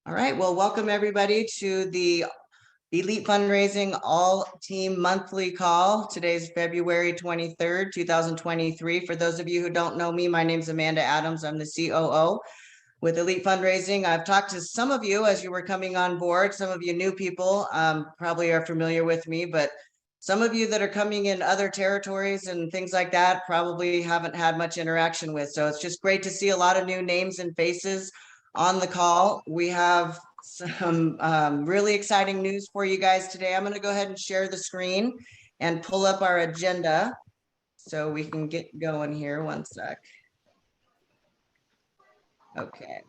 All right, well, welcome everybody to the Elite Fundraising All Team Monthly Call. Today's February 23rd, 2023. For those of you who don't know me, my name is Amanda Adams. I'm the COO with Elite Fundraising. I've talked to some of you as you were coming on board. Some of you new people probably are familiar with me, but some of you that are coming in other territories and things like that probably haven't had much interaction with. So it's just great to see a lot of new names and faces on the call. We have some really exciting news for you guys today. I'm going to go ahead and share the screen and pull up our agenda so we can get going here. One sec. Okay.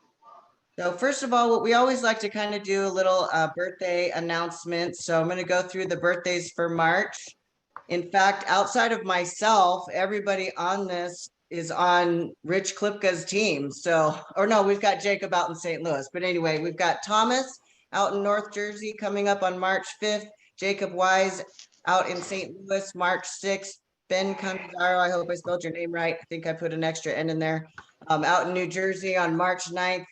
So first of all, what we always like to kind of do a little birthday announcement. So I'm going to go through the birthdays for March. In fact, outside of myself, everybody on this is on Rich Klipka's team. So, or no, we've got Jacob out in St. Louis. But anyway, we've got Thomas out in North Jersey coming up on March 5th. Jacob Wise out in St. Louis, March 6th. Ben Canzaro, I hope I spelled your name right. I think I put an extra N in there. Out in New Jersey on March 9th.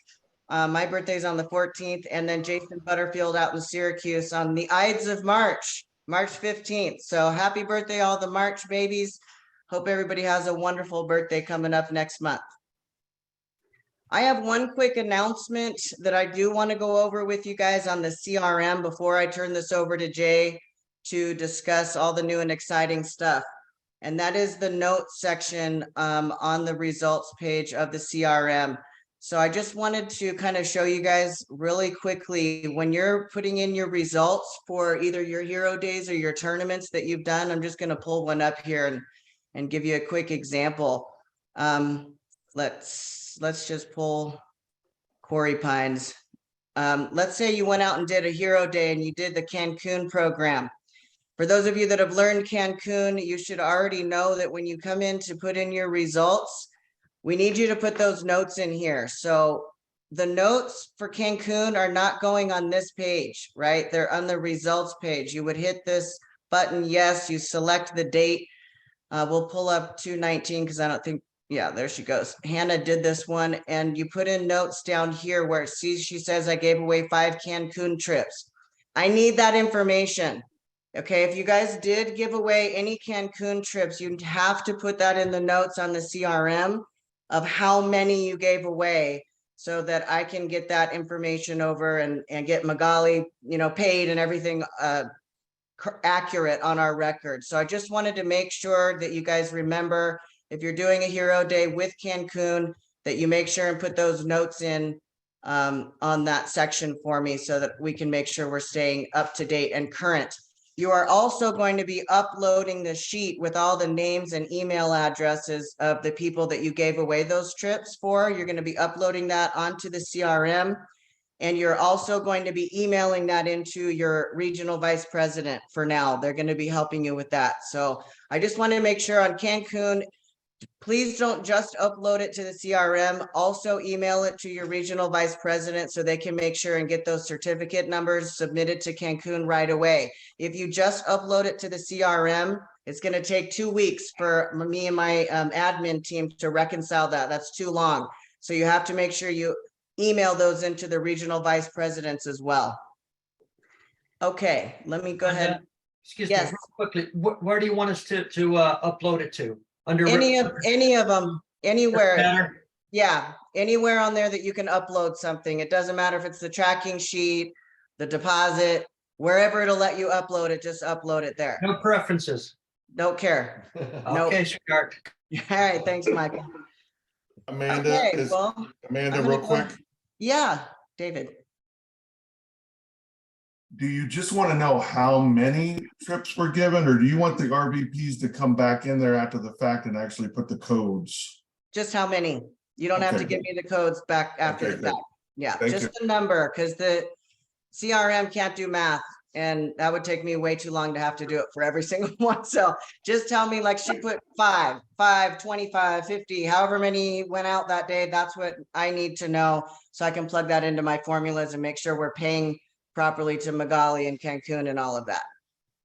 My birthday's on the 14th. And then Jason Butterfield out in Syracuse on the Ides of March 15th. So happy birthday, all the March babies. Hope everybody has a wonderful birthday coming up next month. I have one quick announcement that I do want to go over with you guys on the CRM before I turn this over to Jay to discuss all the new and exciting stuff. And that is the notes section on the results page of the CRM. So I just wanted to kind of show you guys really quickly, when you're putting in your results for either your hero days or your tournaments that you've done, I'm just going to pull one up here and give you a quick example. Let's just pull Corey Pines. Let's say you went out and did a hero day and you did the Cancun program. For those of you that have learned Cancun, you should already know that when you come in to put in your results, we need you to put those notes in here. So the notes for Cancun are not going on this page, right? They're on the results page. You would hit this button, yes, you select the date. We'll pull up 2/19 because I don't think, yeah, there she goes. Hannah did this one, and you put in notes down here where she says, I gave away 5 Cancun trips. I need that information. Okay, if you guys did give away any Cancun trips, you'd have to put that in the notes on the CRM of how many you gave away so that I can get that information over and get Magali, paid and everything accurate on our record. So I just wanted to make sure that you guys remember, if you're doing a hero day with Cancun, that you make sure and put those notes in on that section for me so that we can make sure we're staying up to date and current. You are also going to be uploading the sheet with all the names and email addresses of the people that you gave away those trips for. You're going to be uploading that onto the CRM, and you're also going to be emailing that into your regional vice president for now. They're going to be helping you with that. So I just want to make sure on Cancun, please don't just upload it to the CRM. Also email it to your regional vice president so they can make sure and get those certificate numbers submitted to Cancun right away. If you just upload it to the CRM, it's going to take 2 weeks for me and my admin team to reconcile that. That's too long. So you have to make sure you email those into the regional vice presidents as well. Okay, let me go ahead. Excuse me, real quickly, where do you want us to upload it to? Under any of them, anywhere. Yeah, anywhere on there that you can upload something. It doesn't matter if it's the tracking sheet, the deposit, wherever it'll let you upload it, just upload it there. No preferences. Don't care. Okay, sweetheart. All right, thanks, Michael. Amanda, okay, Amanda, real quick. Yeah, David. Do you just want to know how many trips were given, or do you want the RVPs to come back in there after the fact and actually put the codes? Just how many? You don't have to give me the codes back after the fact. Yeah, just the number, because the CRM can't do math, and that would take me way too long to have to do it for every single one. So just tell me, like, she put 5, 25, 50, however many went out that day. That's what I need to know so I can plug that into my formulas and make sure we're paying properly to Magali and Cancun and all of that.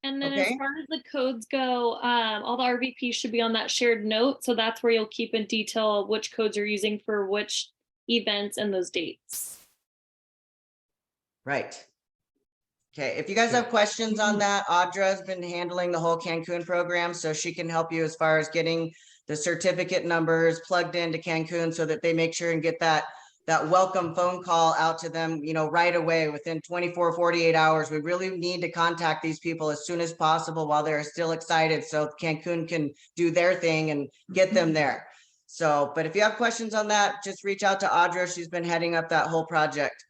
And then as far as the codes go, all the RVPs should be on that shared note. So that's where you'll keep in detail which codes you're using for which events and those dates. Right. Okay, if you guys have questions on that, Audra's been handling the whole Cancun program, so she can help you as far as getting the certificate numbers plugged into Cancun so that they make sure and get that welcome phone call out to them, right away within 24, 48 hours. We really need to contact these people as soon as possible while they're still excited so Cancun can do their thing and get them there. So, but if you have questions on that, just reach out to Audra. She's been heading up that whole project.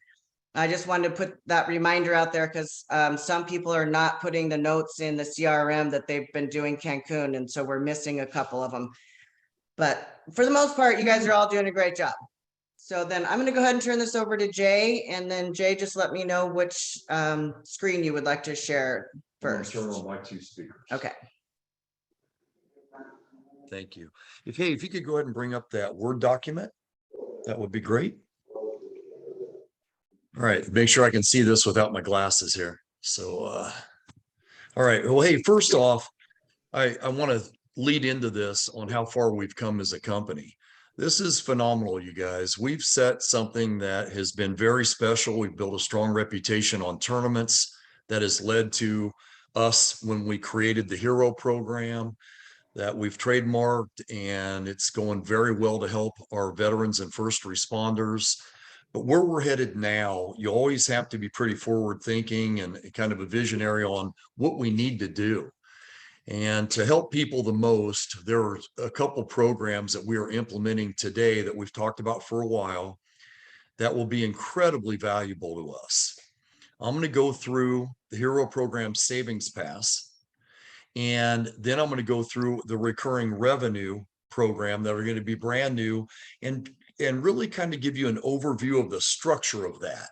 I just wanted to put that reminder out there because some people are not putting the notes in the CRM that they've been doing Cancun. And so we're missing a couple of them. But for the most part, you guys are all doing a great job. So then I'm going to go ahead and turn this over to Jay. And then Jay, just let me know which screen you would like to share first. Turn on my two speakers. Okay. Thank you. If you could go ahead and bring up that Word document, that would be great. All right, make sure I can see this without my glasses here. So, all right. Well, hey, first off, I want to lead into this on how far we've come as a company. This is phenomenal, you guys. We've set something that has been very special. We've built a strong reputation on tournaments that has led to us when we created the Hero program that we've trademarked, and it's going very well to help our veterans and first responders. But where we're headed now, you always have to be pretty forward thinking and kind of a visionary on what we need to do. And to help people the most, there are a couple programs that we are implementing today that we've talked about for a while that will be incredibly valuable to us. I'm going to go through the Hero Program Savings Pass, and then I'm going to go through the recurring revenue program that are going to be brand new and really kind of give you an overview of the structure of that.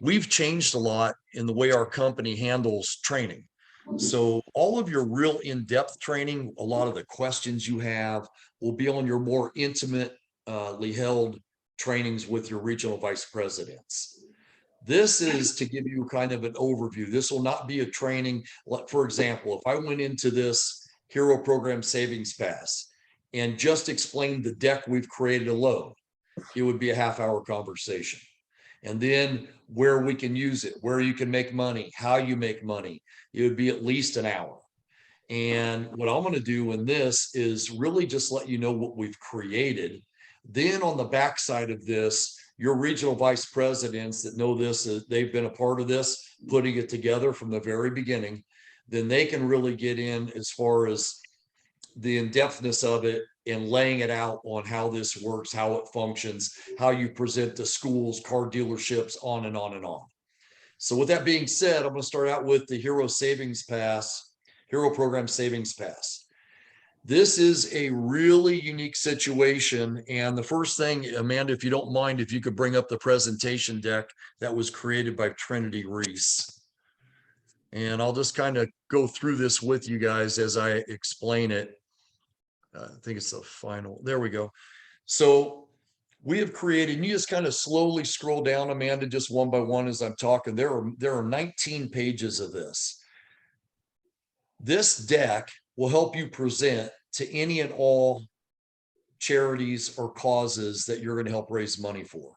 We've changed a lot in the way our company handles training. So all of your real in-depth training, a lot of the questions you have will be on your more intimately held trainings with your regional vice presidents. This is to give you kind of an overview. This will not be a training. For example, if I went into this Hero Program Savings Pass and just explained the deck we've created alone, it would be a half-hour conversation. And then where we can use it, where you can make money, how you make money, it would be at least an hour. And what I'm going to do in this is really just let you know what we've created. Then on the backside of this, your regional vice presidents that know this, they've been a part of this, putting it together from the very beginning, then they can really get in as far as the in-depthness of it and laying it out on how this works, how it functions, how you present to schools, car dealerships, on and on and on. So with that being said, I'm going to start out with the Hero Savings Pass, Hero Program Savings Pass. This is a really unique situation. And the first thing, Amanda, if you don't mind, if you could bring up the presentation deck that was created by Trinity Reese. And I'll just kind of go through this with you guys as I explain it. I think it's the final. There we go. So we have created, and you just kind of slowly scroll down, Amanda, just one by one as I'm talking. There are 19 pages of this. This deck will help you present to any and all charities or causes that you're going to help raise money for.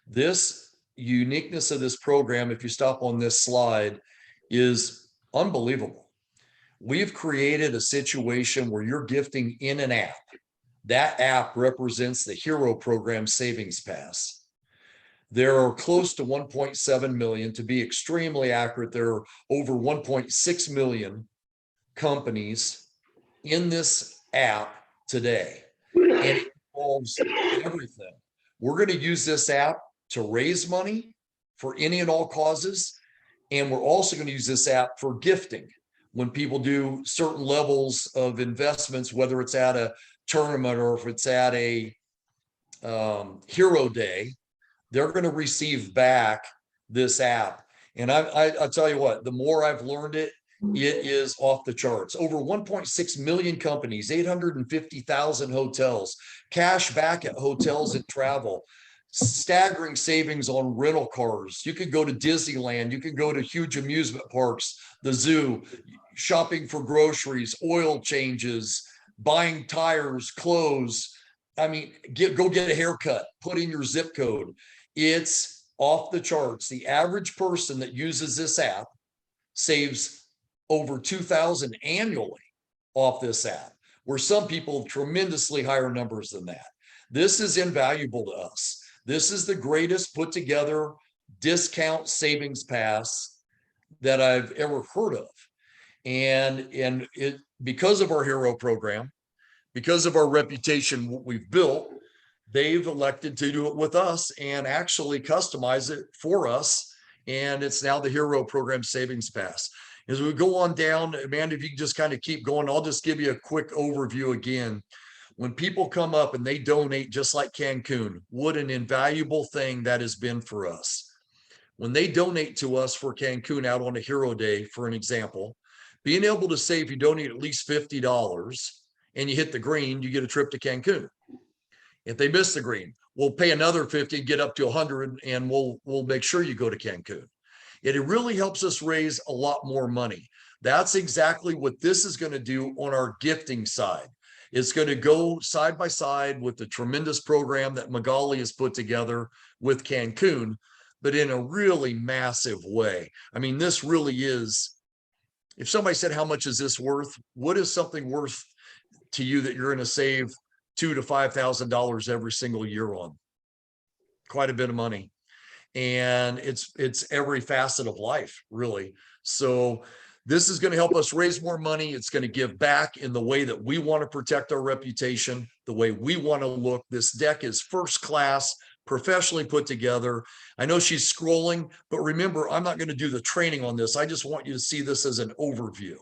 This uniqueness of this program, if you stop on this slide, is unbelievable. We've created a situation where you're gifting in an app. That app represents the Hero Program Savings Pass. There are close to 1.7 million. To be extremely accurate, there are over 1.6 million companies in this app today. And it involves everything. We're going to use this app to raise money for any and all causes. And we're also going to use this app for gifting. When people do certain levels of investments, whether it's at a tournament or if it's at a Hero Day, they're going to receive back this app. And I tell you what, the more I've learned it, it is off the charts. Over 1.6 million companies, 850,000 hotels, cash back at hotels and travel, staggering savings on rental cars. You could go to Disneyland, you could go to huge amusement parks, the zoo, shopping for groceries, oil changes, buying tires, clothes. I mean, go get a haircut, put in your zip code. It's off the charts. The average person that uses this app saves over 2,000 annually off this app, where some people have tremendously higher numbers than that. This is invaluable to us. This is the greatest put together discount savings pass that I've ever heard of. And it, because of our hero program, because of our reputation, what we've built, they've elected to do it with us and actually customize it for us. And it's now the hero program savings pass. As we go on down, Amanda, if you can just kind of keep going, I'll just give you a quick overview again. When people come up and they donate, just like Cancun, what an invaluable thing that has been for us. When they donate to us for Cancun out on a hero day, for an example, being able to say if you donate at least $50 and you hit the green, you get a trip to Cancun. If they miss the green, we'll pay another 50 and get up to 100, and we'll make sure you go to Cancun. It really helps us raise a lot more money. That's exactly what this is going to do on our gifting side. It's going to go side by side with the tremendous program that Magali has put together with Cancun, but in a really massive way. I mean, this really is, if somebody said, how much is this worth? What is something worth to you that you're going to save $2,000 to $5,000 every single year on? Quite a bit of money. And it's every facet of life, really. So this is going to help us raise more money. It's going to give back in the way that we want to protect our reputation, the way we want to look. This deck is first class, professionally put together. I know she's scrolling, but remember, I'm not going to do the training on this. I just want you to see this as an overview.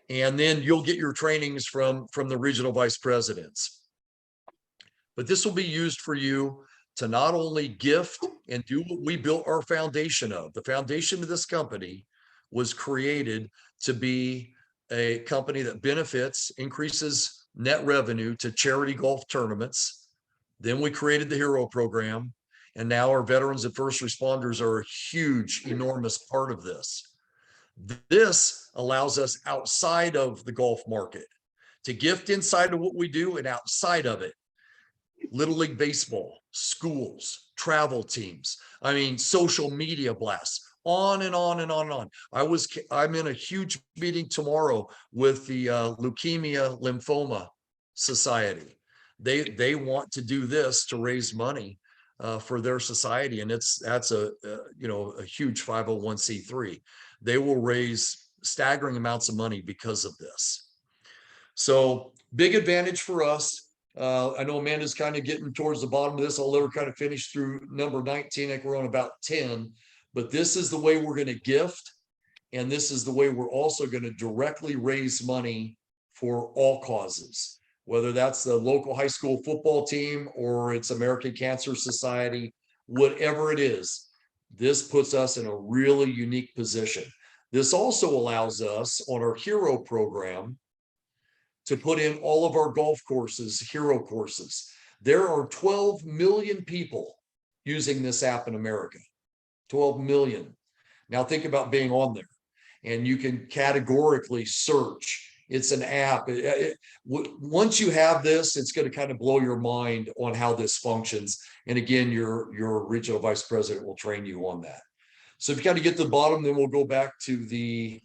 And then you'll get your trainings from the regional vice presidents. But this will be used for you to not only gift and do what we built our foundation of. The foundation of this company was created to be a company that benefits, increases net revenue to charity golf tournaments. Then we created the hero program, and now our veterans and first responders are a huge, enormous part of this. This allows us outside of the golf market to gift inside of what we do and outside of it. Little League Baseball, schools, travel teams, I mean, social media blasts, on and on and on and on. I'm in a huge meeting tomorrow with the Leukemia Lymphoma Society. They want to do this to raise money for their society, and that's a huge 501c3. They will raise staggering amounts of money because of this. So big advantage for us. I know Amanda's kind of getting towards the bottom of this. I'll let her kind of finish through number 19. I think we're on about 10, but this is the way we're going to gift. And this is the way we're also going to directly raise money for all causes, whether that's the local high school football team or it's American Cancer Society, whatever it is. This puts us in a really unique position. This also allows us on our hero program to put in all of our golf courses, hero courses. There are 12 million people using this app in America, 12 million. Now think about being on there, and you can categorically search. It's an app. Once you have this, it's going to kind of blow your mind on how this functions. And again, your regional vice president will train you on that. So if you kind of get to the bottom, then we'll go back to the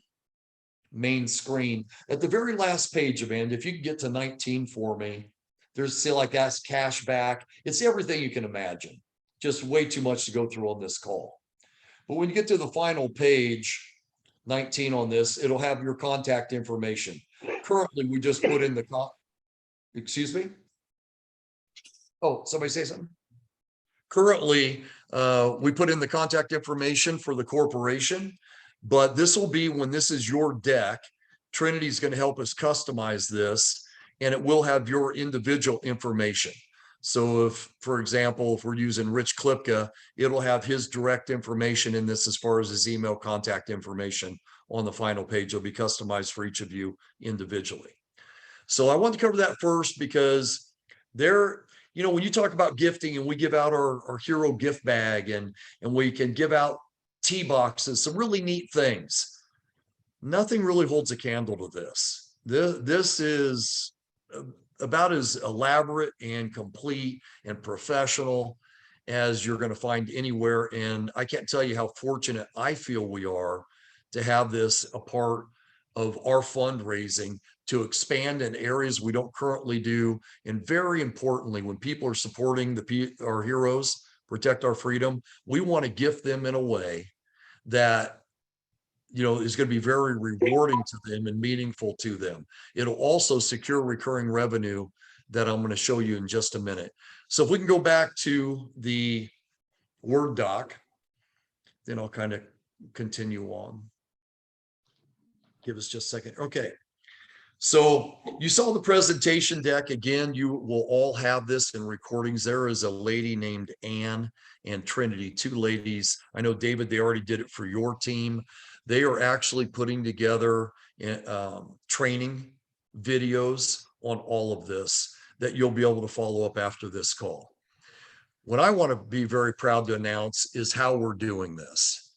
main screen. At the very last page, Amanda, if you can get to 19 for me, there's still like that's cash back. It's everything you can imagine. Just way too much to go through on this call. But when you get to the final page, 19 on this, it'll have your contact information. Currently, we just put in the excuse me? Oh, somebody say something? Currently, we put in the contact information for the corporation, but this will be when this is your deck. Trinity is going to help us customize this, and it will have your individual information. So if, for example, if we're using Rich Klipka, it'll have his direct information in this as far as his email contact information on the final page. It'll be customized for each of you individually. So I want to cover that first because there, you know, when you talk about gifting and we give out our hero gift bag and we can give out tee boxes, some really neat things. Nothing really holds a candle to this. This is about as elaborate and complete and professional as you're going to find anywhere. And I can't tell you how fortunate I feel we are to have this a part of our fundraising to expand in areas we don't currently do. And very importantly, when people are supporting our heroes, Protect Our Freedom, we want to gift them in a way that is going to be very rewarding to them and meaningful to them. It'll also secure recurring revenue that I'm going to show you in just a minute. So if we can go back to the Word doc, then I'll kind of continue on. Give us just a second. Okay. So you saw the presentation deck. Again, you will all have this in recordings. There is a lady named Anne and Trinity, two ladies. I know, David, they already did it for your team. They are actually putting together training videos on all of this that you'll be able to follow up after this call. What I want to be very proud to announce is how we're doing this.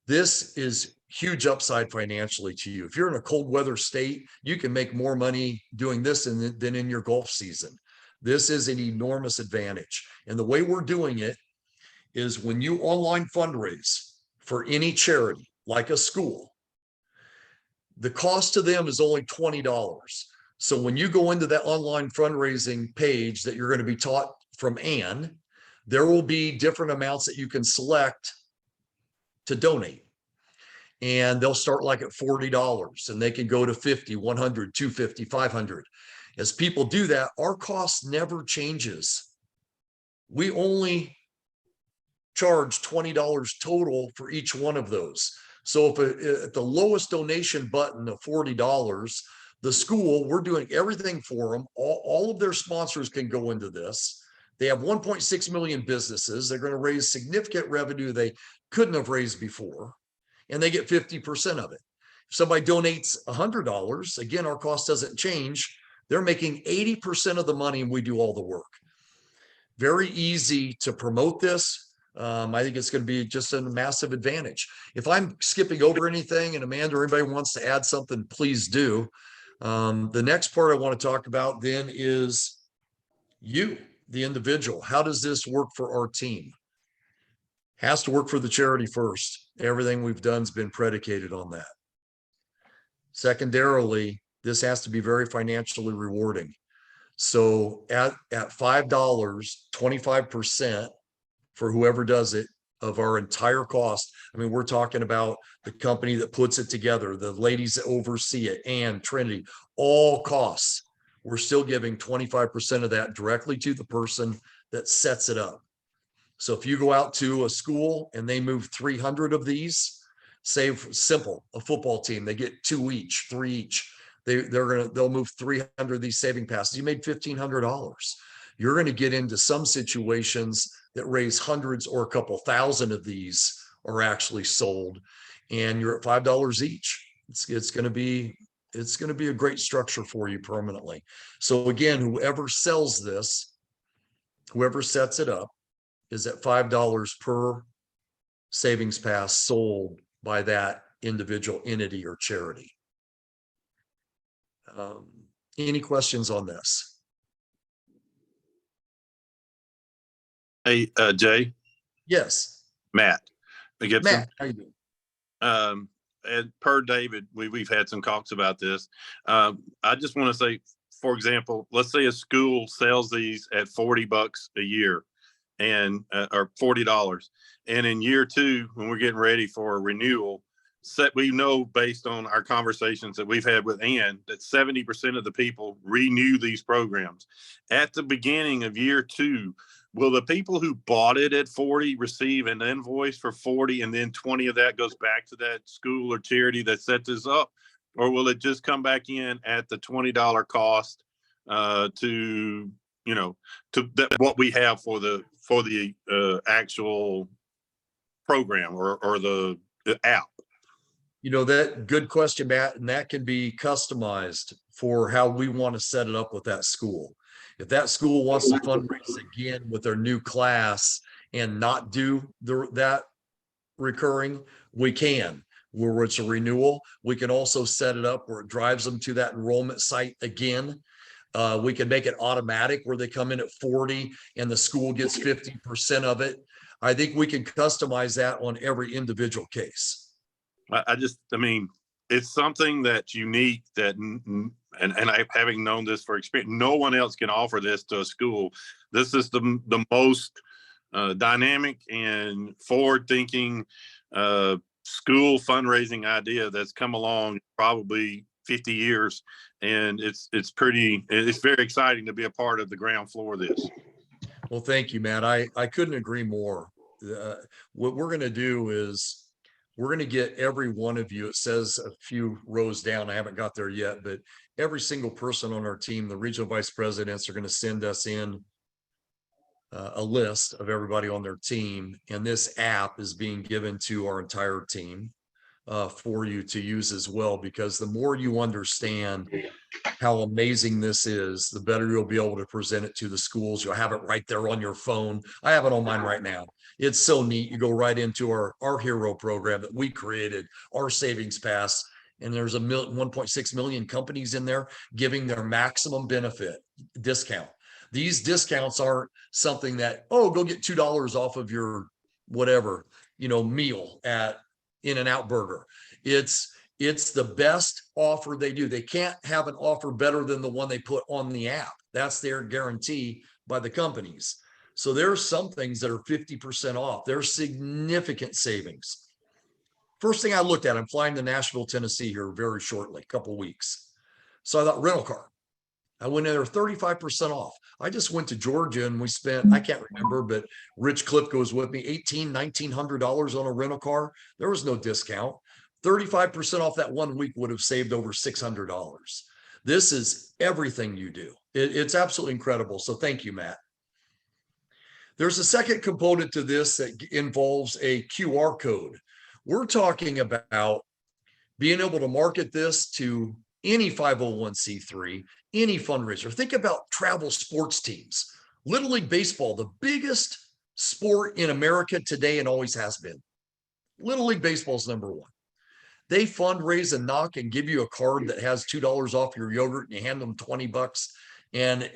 This is huge upside financially to you. If you're in a cold weather state, you can make more money doing this than in your golf season. This is an enormous advantage. And the way we're doing it is when you online fundraise for any charity, like a school, the cost to them is only $20. So when you go into that online fundraising page that you're going to be taught from Anne, there will be different amounts that you can select to donate. And they'll start like at $40 and they can go to 50, 100, 250, 500. As people do that, our cost never changes. We only charge $20 total for each one of those. So if at the lowest donation button of $40, the school, we're doing everything for them. All of their sponsors can go into this. They have 1.6 million businesses. They're going to raise significant revenue they couldn't have raised before. And they get 50% of it. If somebody donates $100, again, our cost doesn't change. They're making 80% of the money and we do all the work. Very easy to promote this. I think it's going to be just a massive advantage. If I'm skipping over anything and Amanda or anybody wants to add something, please do. The next part I want to talk about then is you, the individual. How does this work for our team? Has to work for the charity first. Everything we've done has been predicated on that. Secondarily, this has to be very financially rewarding. So at $5, 25% for whoever does it of our entire cost. I mean, we're talking about the company that puts it together, the ladies that oversee it, and Trinity, all costs. We're still giving 25% of that directly to the person that sets it up. So if you go out to a school and they move 300 of these, say simple, a football team, they get 2 each, 3 each. They'll move 300 of these saving passes. You made $1,500. You're going to get into some situations that raise hundreds or a couple thousand of these are actually sold, and you're at $5 each. It's going to be a great structure for you permanently. So again, whoever sells this, whoever sets it up, is at $5 per savings pass sold by that individual entity or charity. Any questions on this? Hey, Jay. Yes. Matt Gibson. Matt, how you doing? And per David, we've had some talks about this. I just want to say, for example, let's say a school sells these at $40 a year and or $40. And in year 2, when we're getting ready for a renewal, we know based on our conversations that we've had with Ann that 70% of the people renew these programs. At the beginning of year 2, will the people who bought it at 40 receive an invoice for 40 and then 20 of that goes back to that school or charity that set this up? Or will it just come back in at the $20 cost to that what we have for the actual program or the app? That good question, Matt, and that can be customized for how we want to set it up with that school. If that school wants to fundraise again with their new class and not do that recurring, we can. Where it's a renewal, we can also set it up where it drives them to that enrollment site again. We can make it automatic where they come in at 40 and the school gets 50% of it. I think we can customize that on every individual case. I mean, it's something that's unique that, and I, having known this for experience, no one else can offer this to a school. This is the most dynamic and forward-thinking school fundraising idea that's come along probably 50 years. And it's very exciting to be a part of the ground floor of this. Well, thank you, Matt. I couldn't agree more. What we're going to do is we're going to get every one of you. It says a few rows down. I haven't got there yet, but every single person on our team, the regional vice presidents, are going to send us in a list of everybody on their team. And this app is being given to our entire team for you to use as well, because the more you understand how amazing this is, the better you'll be able to present it to the schools. You'll have it right there on your phone. I have it on mine right now. It's so neat. You go right into our hero program that we created, our Savings Pass, and there's 1.6 million companies in there giving their maximum benefit discount. These discounts aren't something that, oh, go get $2 off of your whatever, meal at In-N-Out Burger. It's the best offer they do. They can't have an offer better than the one they put on the app. That's their guarantee by the companies. So there are some things that are 50% off. There's significant savings. First thing I looked at, I'm flying to Nashville, Tennessee here very shortly, a couple weeks. So I thought rental car. I went in there 35% off. I just went to Georgia and we spent, I can't remember, but Rich Cliff goes with me, $1,900 on a rental car. There was no discount. 35% off that 1 week would have saved over $600. This is everything you do. It's absolutely incredible. So thank you, Matt. There's a second component to this that involves a QR code. We're talking about being able to market this to any 501c3, any fundraiser. Think about travel sports teams. Little League Baseball, the biggest sport in America today and always has been. Little League Baseball is number one. They fundraise and knock and give you a card that has $2 off your yogurt and you hand them $20. And,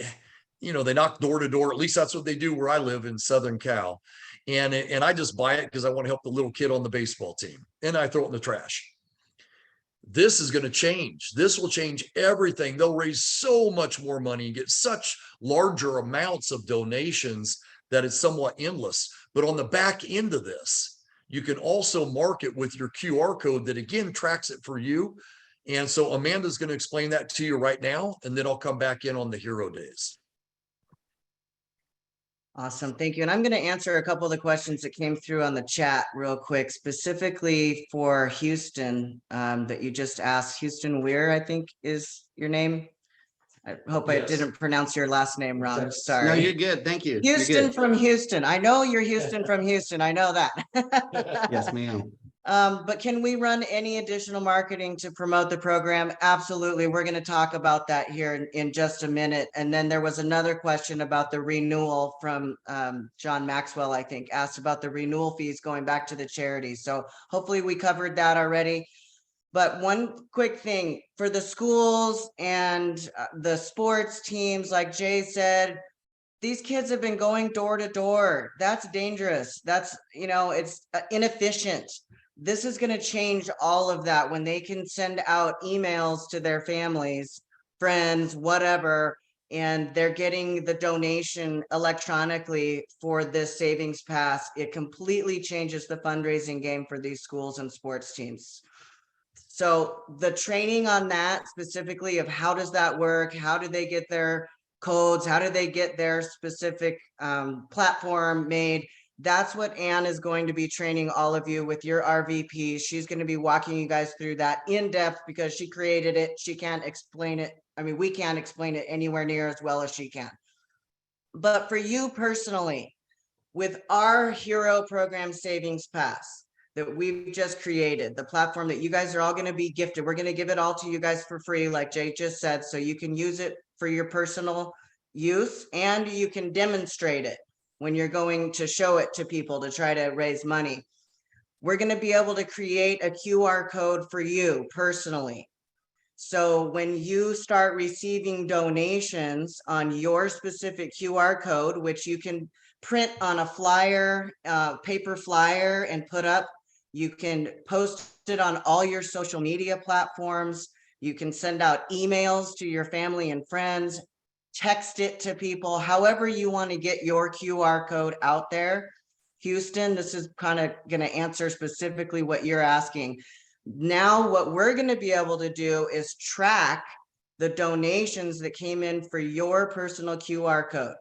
they knock door to door. At least that's what they do where I live in Southern Cal. And I just buy it because I want to help the little kid on the baseball team. And I throw it in the trash. This is going to change. This will change everything. They'll raise so much more money and get such larger amounts of donations that it's somewhat endless. But on the back end of this, you can also market with your QR code that again tracks it for you. And so Amanda's going to explain that to you right now, and then I'll come back in on the Hero Days. Awesome. Thank you. And I'm going to answer a couple of the questions that came through on the chat real quick, specifically for Houston that you just asked. Houston Weir, I think is your name. I hope I didn't pronounce your last name wrong. Sorry. No, you're good. Thank you. You're Houston good. from Houston. I know you're Houston from Houston. I know that. Yes, ma'am. But can we run any additional marketing to promote the program? Absolutely. We're going to talk about that here in just a minute. And then there was another question about the renewal from John Maxwell, I think, asked about the renewal fees going back to the charity. So hopefully we covered that already. But one quick thing for the schools and the sports teams, like Jay said, these kids have been going door to door. That's dangerous. That's, it's inefficient. This is going to change all of that when they can send out emails to their families, friends, whatever, and they're getting the donation electronically for this Savings Pass. It completely changes the fundraising game for these schools and sports teams. So the training on that specifically of how does that work? How do they get their codes? How do they get their specific platform made? That's what Anne is going to be training all of you with your RVP. She's going to be walking you guys through that in depth because she created it. She can't explain it. I mean, we can't explain it anywhere near as well as she can. But for you personally, with our Hero Program Savings Pass that we've just created, the platform that you guys are all going to be gifted, we're going to give it all to you guys for free, like Jay just said, so you can use it for your personal use and you can demonstrate it when you're going to show it to people to try to raise money. We're going to be able to create a QR code for you personally. So when you start receiving donations on your specific QR code, which you can print on a flyer, paper flyer and put up, you can post it on all your social media platforms. You can send out emails to your family and friends, text it to people, however you want to get your QR code out there. Houston, this is kind of going to answer specifically what you're asking. Now, what we're going to be able to do is track the donations that came in for your personal QR code.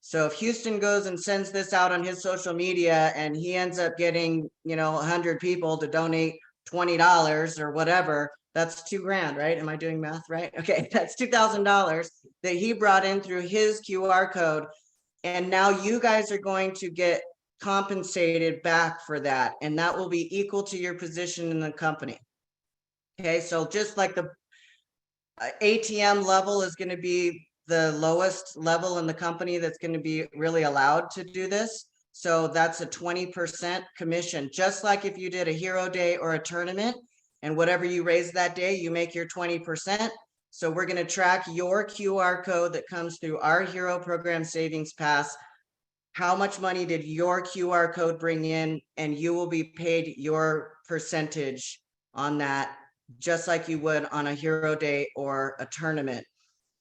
So if Houston goes and sends this out on his social media and he ends up getting, 100 people to donate $20 or whatever, that's $2,000, right? Am I doing math right? Okay, that's $2,000 that he brought in through his QR code. And now you guys are going to get compensated back for that. And that will be equal to your position in the company. Okay, so just like the ATM level is going to be the lowest level in the company that's going to be really allowed to do this. So that's a 20% commission, just like if you did a hero day or a tournament, and whatever you raise that day, you make your 20%. So we're going to track your QR code that comes through our Hero Program Savings Pass. How much money did your QR code bring in? And you will be paid your percentage on that, just like you would on a hero day or a tournament.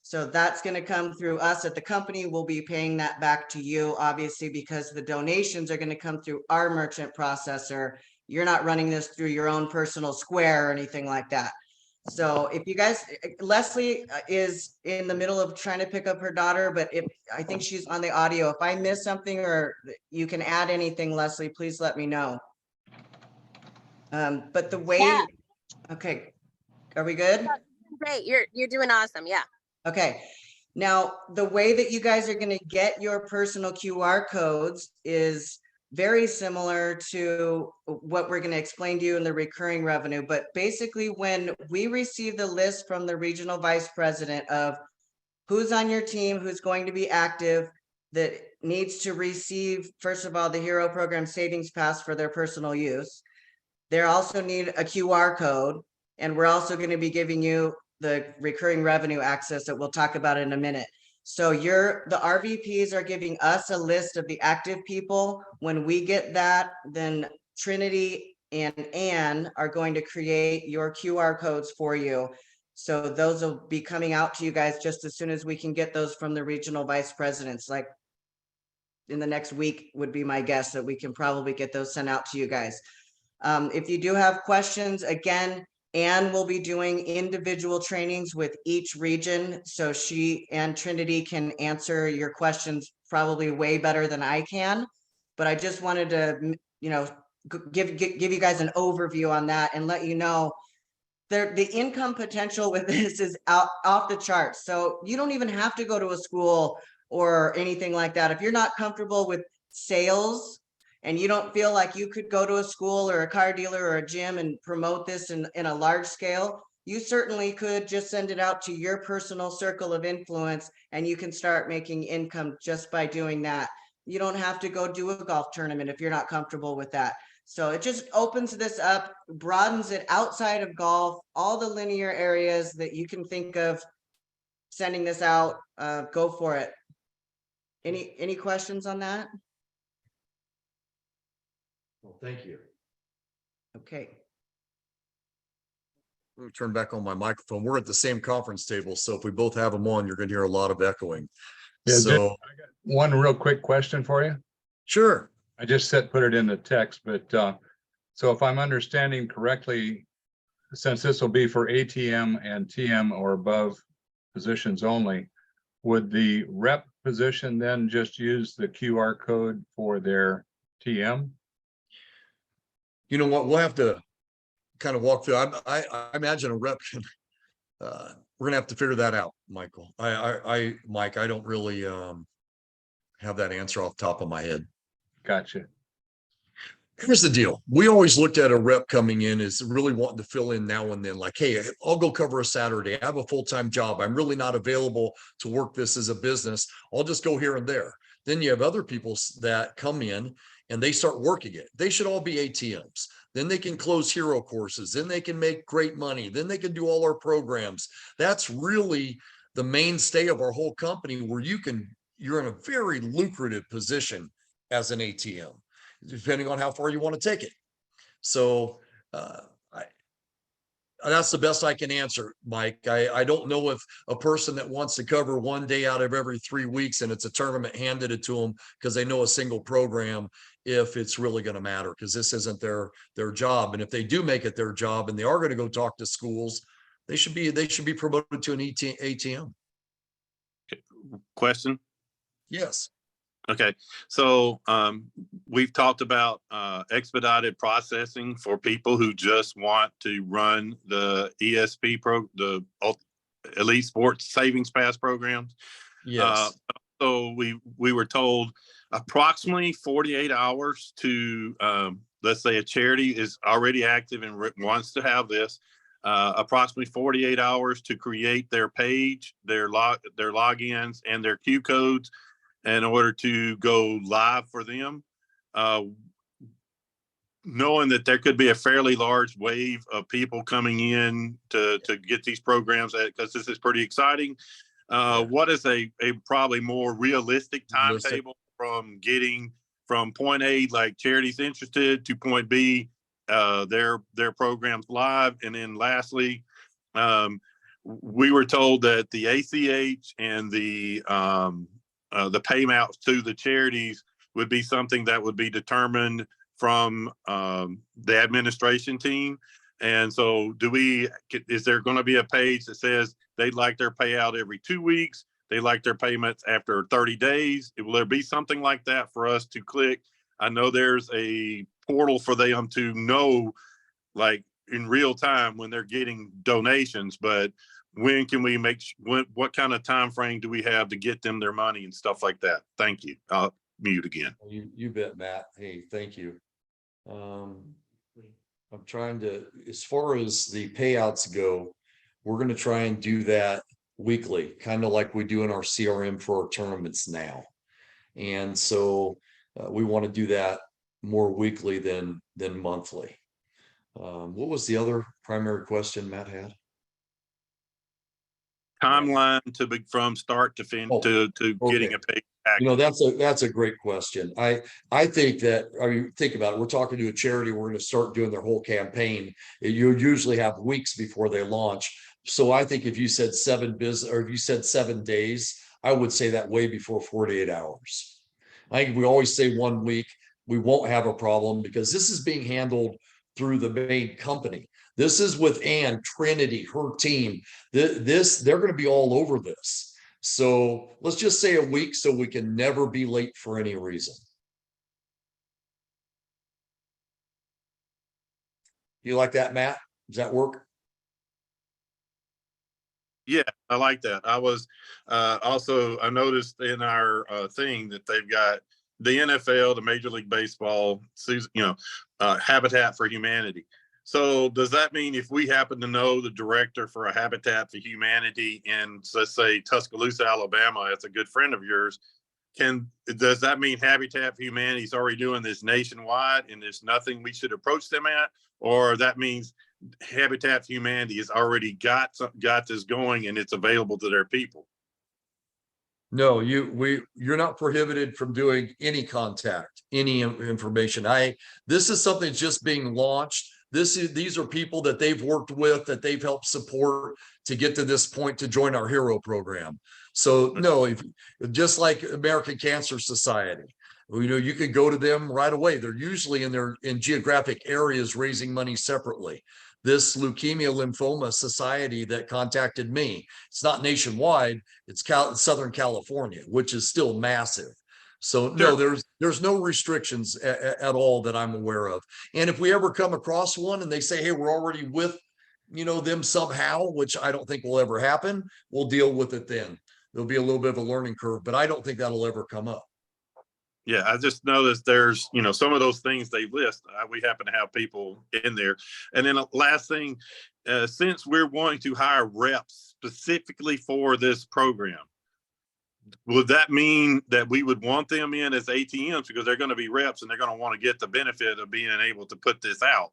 So that's going to come through us at the company. We'll be paying that back to you, obviously, because the donations are going to come through our merchant processor. You're not running this through your own personal Square or anything like that. So if you guys, Leslie is in the middle of trying to pick up her daughter, but I think she's on the audio. If I miss something or you can add anything, Leslie, please let me know. But the way, Yeah. Okay, are we good? Great, you're doing awesome. Yeah. Okay, now the way that you guys are going to get your personal QR codes is very similar to what we're going to explain to you in the recurring revenue. But basically, when we receive the list from the regional vice president of who's on your team, who's going to be active, that needs to receive, first of all, the Hero Program Savings Pass for their personal use. They also need a QR code, and we're also going to be giving you the recurring revenue access that we'll talk about in a minute. So the RVPs are giving us a list of the active people. When we get that, then Trinity and Ann are going to create your QR codes for you. So those will be coming out to you guys just as soon as we can get those from the regional vice presidents. Like in the next week would be my guess that we can probably get those sent out to you guys. If you do have questions, again, Ann will be doing individual trainings with each region. So she and Trinity can answer your questions probably way better than I can. But I just wanted to, give you guys an overview on that and let you know the income potential with this is off the charts. So you don't even have to go to a school or anything like that. If you're not comfortable with sales, and you don't feel like you could go to a school or a car dealer or a gym and promote this in a large scale, you certainly could just send it out to your personal circle of influence, and you can start making income just by doing that. You don't have to go do a golf tournament if you're not comfortable with that. So it just opens this up, broadens it outside of golf, all the linear areas that you can think of sending this out. Go for it. Any questions on that? Well, thank you. Okay. Let me turn back on my microphone. We're at the same conference table, so if we both have them on, you're going to hear a lot of echoing. Yeah, So, One real quick question for you. sure. I just put it in the text, but so if I'm understanding correctly, since this will be for ATM and TM or above positions only, would the rep position then just use the QR code for their TM? You know what? We'll have to kind of walk through. I imagine a rep can, we're gonna have to figure that out, Michael. Mike, I don't really have that answer off the top of my head. Gotcha. Here's the deal. We always looked at a rep coming in as really wanting to fill in now and then, like, hey, I'll go cover a Saturday. I have a full-time job. I'm really not available to work this as a business. I'll just go here and there. Then you have other people that come in and they start working it. They should all be ATMs. Then they can close hero courses. Then they can make great money. Then they can do all our programs. That's really the mainstay of our whole company, where you're in a very lucrative position as an ATM, depending on how far you want to take it. So that's the best I can answer, Mike. I don't know if a person that wants to cover one day out of every 3 weeks and it's a tournament handed it to them because they know a single program, if it's really going to matter, because this isn't their job. And if they do make it their job and they are going to go talk to schools, they should be promoted to an ATM. Question? Yes. Okay, so we've talked about expedited processing for people who just want to run the ESP the Elite Sports Savings Pass programs. Yes. So we were told approximately 48 hours to, let's say a charity is already active and wants to have this, approximately 48 hours to create their page, their logins and their Q codes in order to go live for them, knowing that there could be a fairly large wave of people coming in to get these programs, because this is pretty exciting. What is a probably more realistic timetable from getting from point A, like charities interested, to point B, their programs live? And then lastly, we were told that the ACH and the payouts to the charities would be something that would be determined from the administration team. And so is there going to be a page that says they'd like their payout every 2 weeks? They like their payments after 30 days. Will there be something like that for us to click? I know there's a portal for them to know, like in real time, when they're getting donations, but when can we what kind of time frame do we have to get them their money and stuff like that? Thank you. I'll mute again. You bet, Matt. Hey, thank you. I'm trying to, as far as the payouts go, we're going to try and do that weekly, kind of like we do in our CRM for our tournaments now. And so we want to do that more weekly than monthly. What was the other primary question Matt had? Timeline from start to finish to getting a page back. You know, that's a great question. I think that, I mean, think about it. We're talking to a charity. We're going to start doing their whole campaign. You usually have weeks before they launch. So I think if you said if you said 7 days, I would say that way before 48 hours. I think we always say 1 week, we won't have a problem, because this is being handled through the main company. This is with Ann Trinity, her team. They're going to be all over this. So let's just say a week, so we can never be late for any reason. You like that, Matt? Does that work? Yeah, I like that. I was I noticed in our thing that they've got the NFL, the Major League Baseball, Habitat for Humanity. So does that mean if we happen to know the director for a Habitat for Humanity in, let's say, Tuscaloosa, Alabama, that's a good friend of yours, does that mean Habitat for Humanity is already doing this nationwide and there's nothing we should approach them at? Or that means Habitat for Humanity has already got this going and it's available to their people? No, you're not prohibited from doing any contact, any information. This is something that's just being launched. These are people that they've worked with, that they've helped support to get to this point, to join our hero program. So no, just like American Cancer Society, you can go to them right away. They're usually in geographic areas raising money separately. This Leukemia Lymphoma Society that contacted me, it's not nationwide, it's Southern California, which is still massive. So no, there's no restrictions at all that I'm aware of. And if we ever come across one and they say, hey, we're already with, them somehow, which I don't think will ever happen, we'll deal with it then. There'll be a little bit of a learning curve, but I don't think that'll ever come up. Yeah, I just noticed there's, some of those things they list, we happen to have people in there. And then last thing, since we're wanting to hire reps specifically for this program, would that mean that we would want them in as ATMs because they're going to be reps and they're going to want to get the benefit of being able to put this out?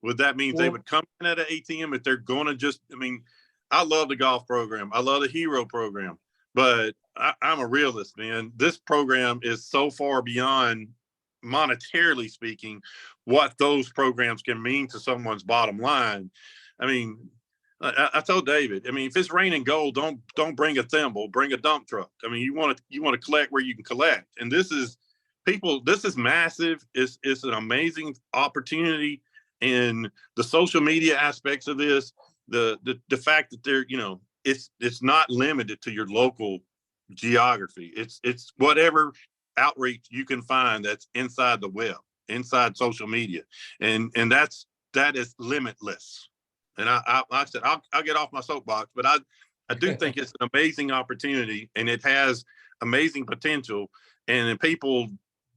Would that mean they Well- would come in at an ATM if they're going to just, I mean, I love the golf program. I love the hero program, but I'm a realist, man. This program is so far beyond, monetarily speaking, what those programs can mean to someone's bottom line. I mean, I told David, I mean, if it's raining gold, don't bring a thimble, bring a dump truck. I mean, you want to collect where you can collect. And this is massive. It's an amazing opportunity. And the social media aspects of this, the fact that they're, you know, it's not limited to your local geography. It's whatever outreach you can find that's inside the web, inside social media. And that is limitless. And I said, I'll get off my soapbox, but I do think it's an amazing opportunity and it has amazing potential. And people,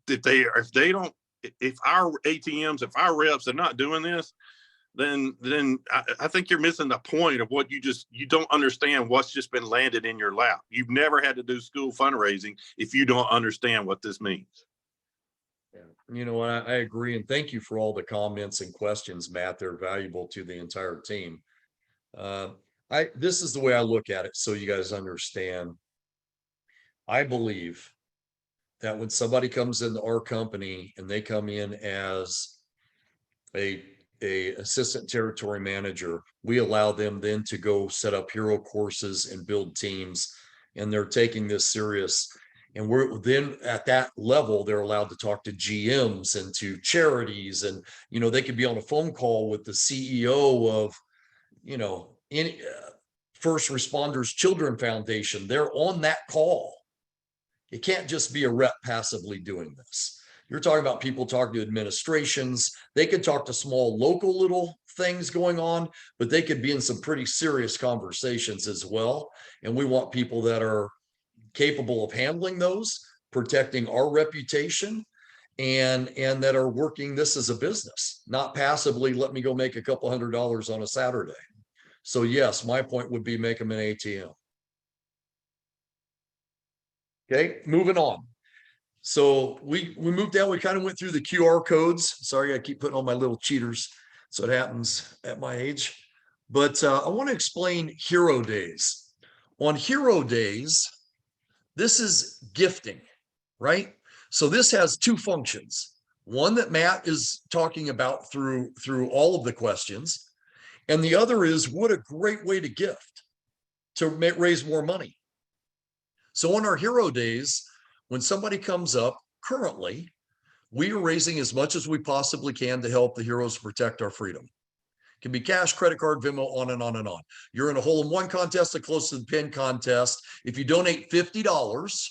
if our ATMs, if our reps are not doing this, then I think you're missing the point of what you don't understand what's just been landed in your lap. You've never had to do school fundraising if you don't understand what this means. You know, I agree. And thank you for all the comments and questions, Matt. They're valuable to the entire team. This is the way I look at it. So you guys understand. I believe that when somebody comes into our company and they come in as a assistant territory manager, we allow them then to go set up hero courses and build teams. And they're taking this serious. And we're then at that level, they're allowed to talk to GMs and to charities. And, you know, they could be on a phone call with the CEO of, you know, any First Responders Children Foundation. They're on that call. It can't just be a rep passively doing this. You're talking about people talking to administrations. They could talk to small local little things going on, but they could be in some pretty serious conversations as well. And we want people that are capable of handling those, protecting our reputation, and that are working this as a business, not passively, let me go make a couple $100 on a Saturday. So yes, my point would be make them an ATM. Okay, moving on. So we moved down, we kind of went through the QR codes. Sorry, I keep putting on my little cheaters. So it happens at my age. But I want to explain Hero Days. On Hero Days, this is gifting, right? So this has two functions. One that Matt is talking about through all of the questions. And the other is, what a great way to gift, to raise more money. So on our Hero Days, when somebody comes up, currently, we are raising as much as we possibly can to help the heroes protect our freedom. It can be cash, credit card, Venmo, on and on and on. You're in a hole-in-one contest, a close to the pin contest. If you donate $50,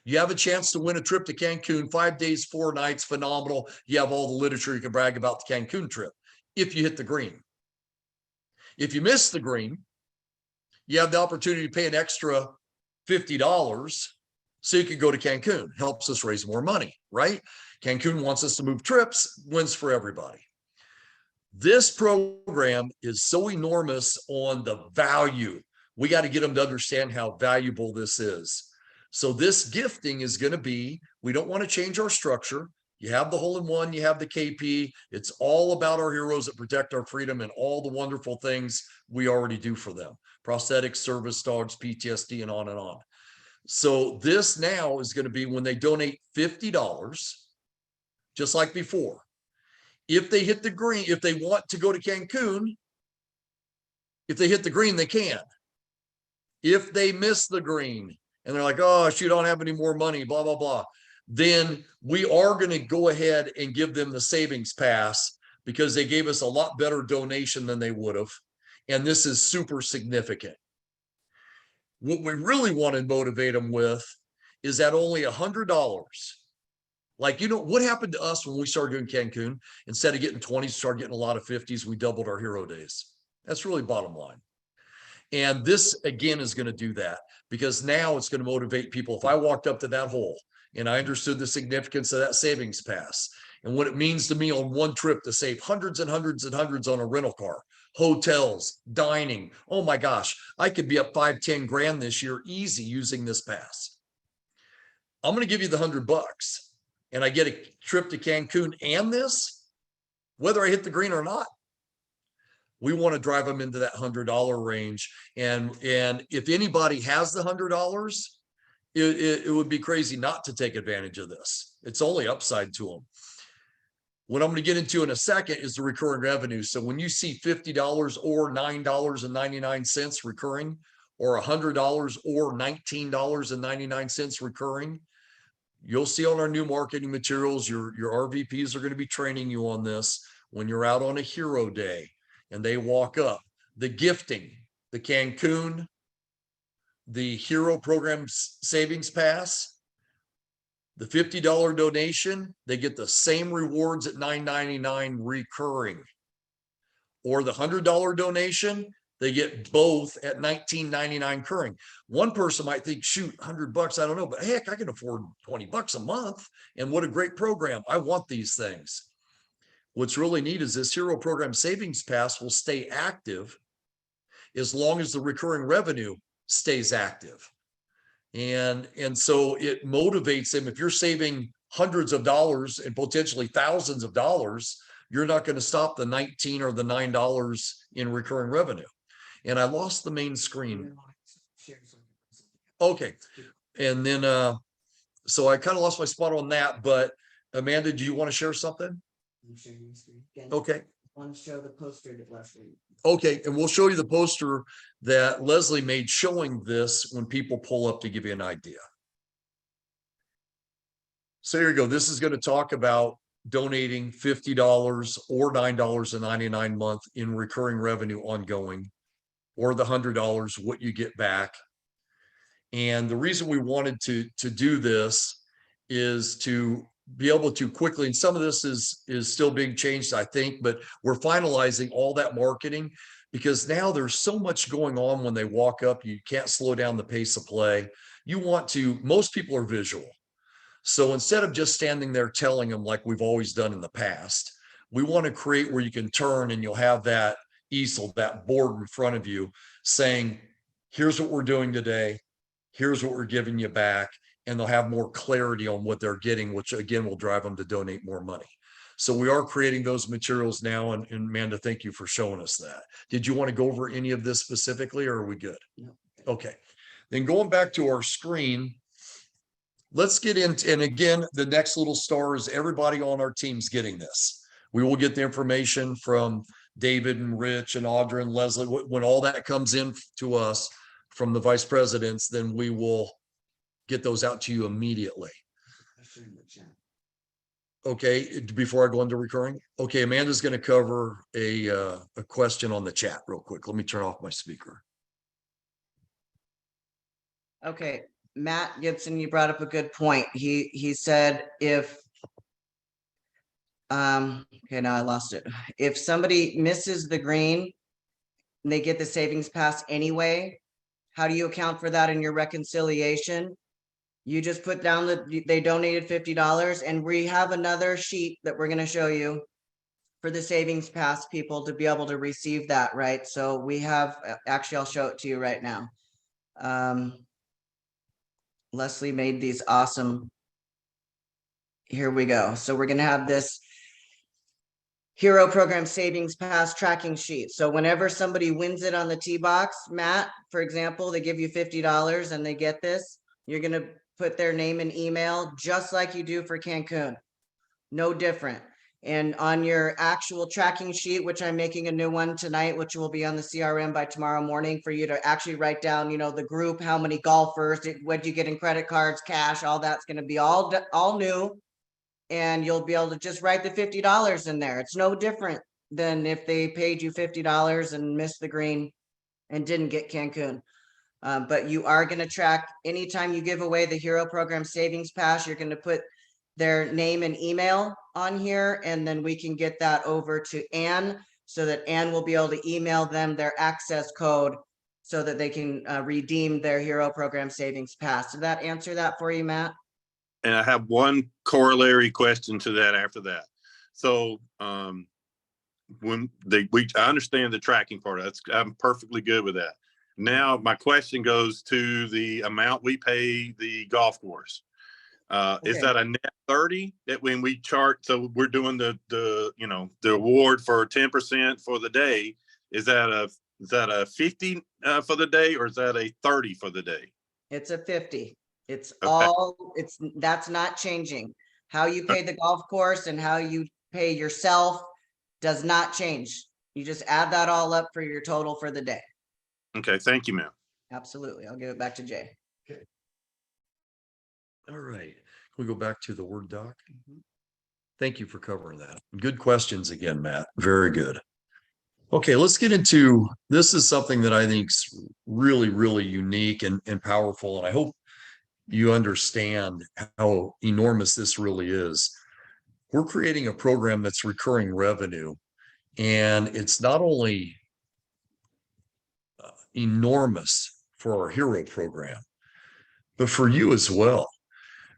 you have a chance to win a trip to Cancun, 5 days, 4 nights, phenomenal. You have all the literature you can brag about the Cancun trip, if you hit the green. If you miss the green, you have the opportunity to pay an extra $50 so you can go to Cancun. Helps us raise more money, right? Cancun wants us to move trips, wins for everybody. This program is so enormous on the value. We got to get them to understand how valuable this is. So this gifting is going to be, we don't want to change our structure. You have the hole-in-one, you have the KP. It's all about our heroes that protect our freedom and all the wonderful things we already do for them. Prosthetics, service dogs, PTSD, and on and on. So this now is going to be when they donate $50, just like before. If they hit the green, if they want to go to Cancun, if they hit the green, they can. If they miss the green and they're like, oh, you don't have any more money, blah, blah, blah, then we are going to go ahead and give them the savings pass because they gave us a lot better donation than they would have. And this is super significant. What we really want to motivate them with is at only $100. Like, you know, what happened to us when we started doing Cancun? Instead of getting 20s, started getting a lot of 50s, we doubled our Hero Days. That's really bottom line. And this, again, is going to do that because now it's going to motivate people. If I walked up to that hole and I understood the significance of that savings pass and what it means to me on one trip to save hundreds and hundreds and hundreds on a rental car, hotels, dining. Oh my gosh, I could be up 5-10 grand this year easy using this pass. I'm going to give you the $100 and I get a trip to Cancun and this, whether I hit the green or not. We want to drive them into that $100 range. And if anybody has the $100, it would be crazy not to take advantage of this. It's only upside to them. What I'm going to get into in a second is the recurring revenue. So when you see $50 or $9.99 recurring, or $100 or $19.99 recurring, you'll see on our new marketing materials, your RVPs are going to be training you on this when you're out on a hero day and they walk up. The gifting, the Cancun, the hero program savings pass, the $50 donation, they get the same rewards at $9.99 recurring. Or the $100 donation, they get both at $19.99 recurring. One person might think, shoot, $100, I don't know, but heck, I can afford $20 a month. And what a great program. I want these things. What's really neat is this hero program savings pass will stay active as long as the recurring revenue stays active. And so it motivates them. If you're saving hundreds of dollars and potentially thousands of dollars, you're not going to stop the $19 or the $9 in recurring revenue. And I lost the main screen. Okay. And then, so I kind of lost my spot on that, but Amanda, do you want to share something? Okay. I want to show the poster that Leslie. Okay, and we'll show you the poster that Leslie made showing this when people pull up to give you an idea. So here you go. This is going to talk about donating $50 or $9.99 a month in recurring revenue ongoing, or the $100, what you get back. And the reason we wanted to do this is to be able to quickly, and some of this is still being changed, I think, but we're finalizing all that marketing because now there's so much going on when they walk up. You can't slow down the pace of play. You want to, most people are visual. So instead of just standing there telling them like we've always done in the past, we want to create where you can turn and you'll have that easel, that board in front of you saying, here's what we're doing today. Here's what we're giving you back. And they'll have more clarity on what they're getting, which again will drive them to donate more money. So we are creating those materials now. And Amanda, thank you for showing us that. Did you want to go over any of this specifically, or are we good? No. Okay. Then going back to our screen, let's get into, and again, the next little star is everybody on our team's getting this. We will get the information from David and Rich and Audra and Leslie. When all that comes in to us from the vice presidents, then we will get those out to you immediately. Okay, before I go into recurring. Okay, Amanda's going to cover a question on the chat real quick. Let me turn off my speaker. Okay, Matt Gibson, you brought up a good point. He said if okay, now I lost it. If somebody misses the green and they get the savings pass anyway, how do you account for that in your reconciliation? You just put down that they donated $50, and we have another sheet that we're going to show you for the savings pass people to be able to receive that, right? So we have, actually, I'll show it to you right now. Leslie made these awesome. Here we go. So we're going to have this Hero Program Savings Pass tracking sheet. So whenever somebody wins it on the T-Box, Matt, for example, they give you $50 and they get this, you're going to put their name and email just like you do for Cancun. No different. And on your actual tracking sheet, which I'm making a new one tonight, which will be on the CRM by tomorrow morning for you to actually write down, you know, the group, how many golfers, what you get in credit cards, cash, all that's going to be all new. And you'll be able to just write the $50 in there. It's no different than if they paid you $50 and missed the green and didn't get Cancun. But you are going to track anytime you give away the Hero Program Savings Pass, you're going to put their name and email on here, and then we can get that over to Ann so that Ann will be able to email them their access code so that they can redeem their Hero Program Savings Pass. Did that answer that for you, Matt? And I have one corollary question to that after that. So I understand the tracking part. I'm perfectly good with that. Now, my question goes to the amount we pay the golf course. Is Okay. that a net 30 that when we chart, so we're doing the award for 10% for the day, is that a 50 for the day, or is that a 30 for the day? It's a 50. It's Okay. that's not changing. How you pay the golf course and how you pay yourself does not change. You just add that all up for your total for the day. Okay, thank you, ma'am. Absolutely. I'll give it back to Jay. All right, can we go back to the Word doc? Thank you for covering that. Good questions again, Matt. Very good. Okay, let's get into, this is something that I think is really, really unique and powerful. And I hope you understand how enormous this really is. We're creating a program that's recurring revenue. And it's not only enormous for our hero program, but for you as well.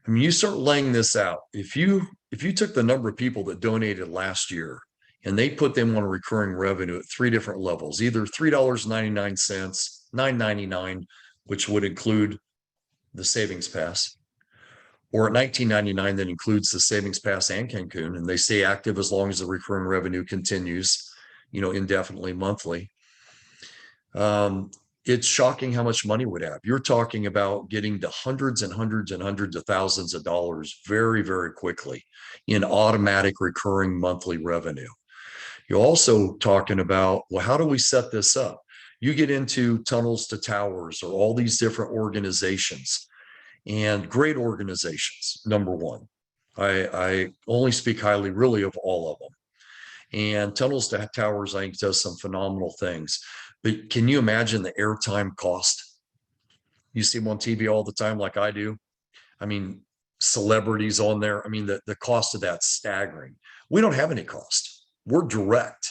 I mean, you start laying this out. If you took the number of people that donated last year and they put them on a recurring revenue at 3 different levels, either $3.99, $9.99, which would include the savings pass, or at $19.99 that includes the savings pass and Cancun, and they stay active as long as the recurring revenue continues, indefinitely monthly. It's shocking how much money we'd have. You're talking about getting to hundreds and hundreds and hundreds of thousands of dollars very, very quickly in automatic recurring monthly revenue. You're also talking about, well, how do we set this up? You get into Tunnels to Towers or all these different organizations, and great organizations, number one. I only speak highly really of all of them. And Tunnels to Towers, I think, does some phenomenal things. But can you imagine the airtime cost? You see them on TV all the time, like I do. I mean, celebrities on there. I mean, the cost of that's staggering. We don't have any cost. We're direct.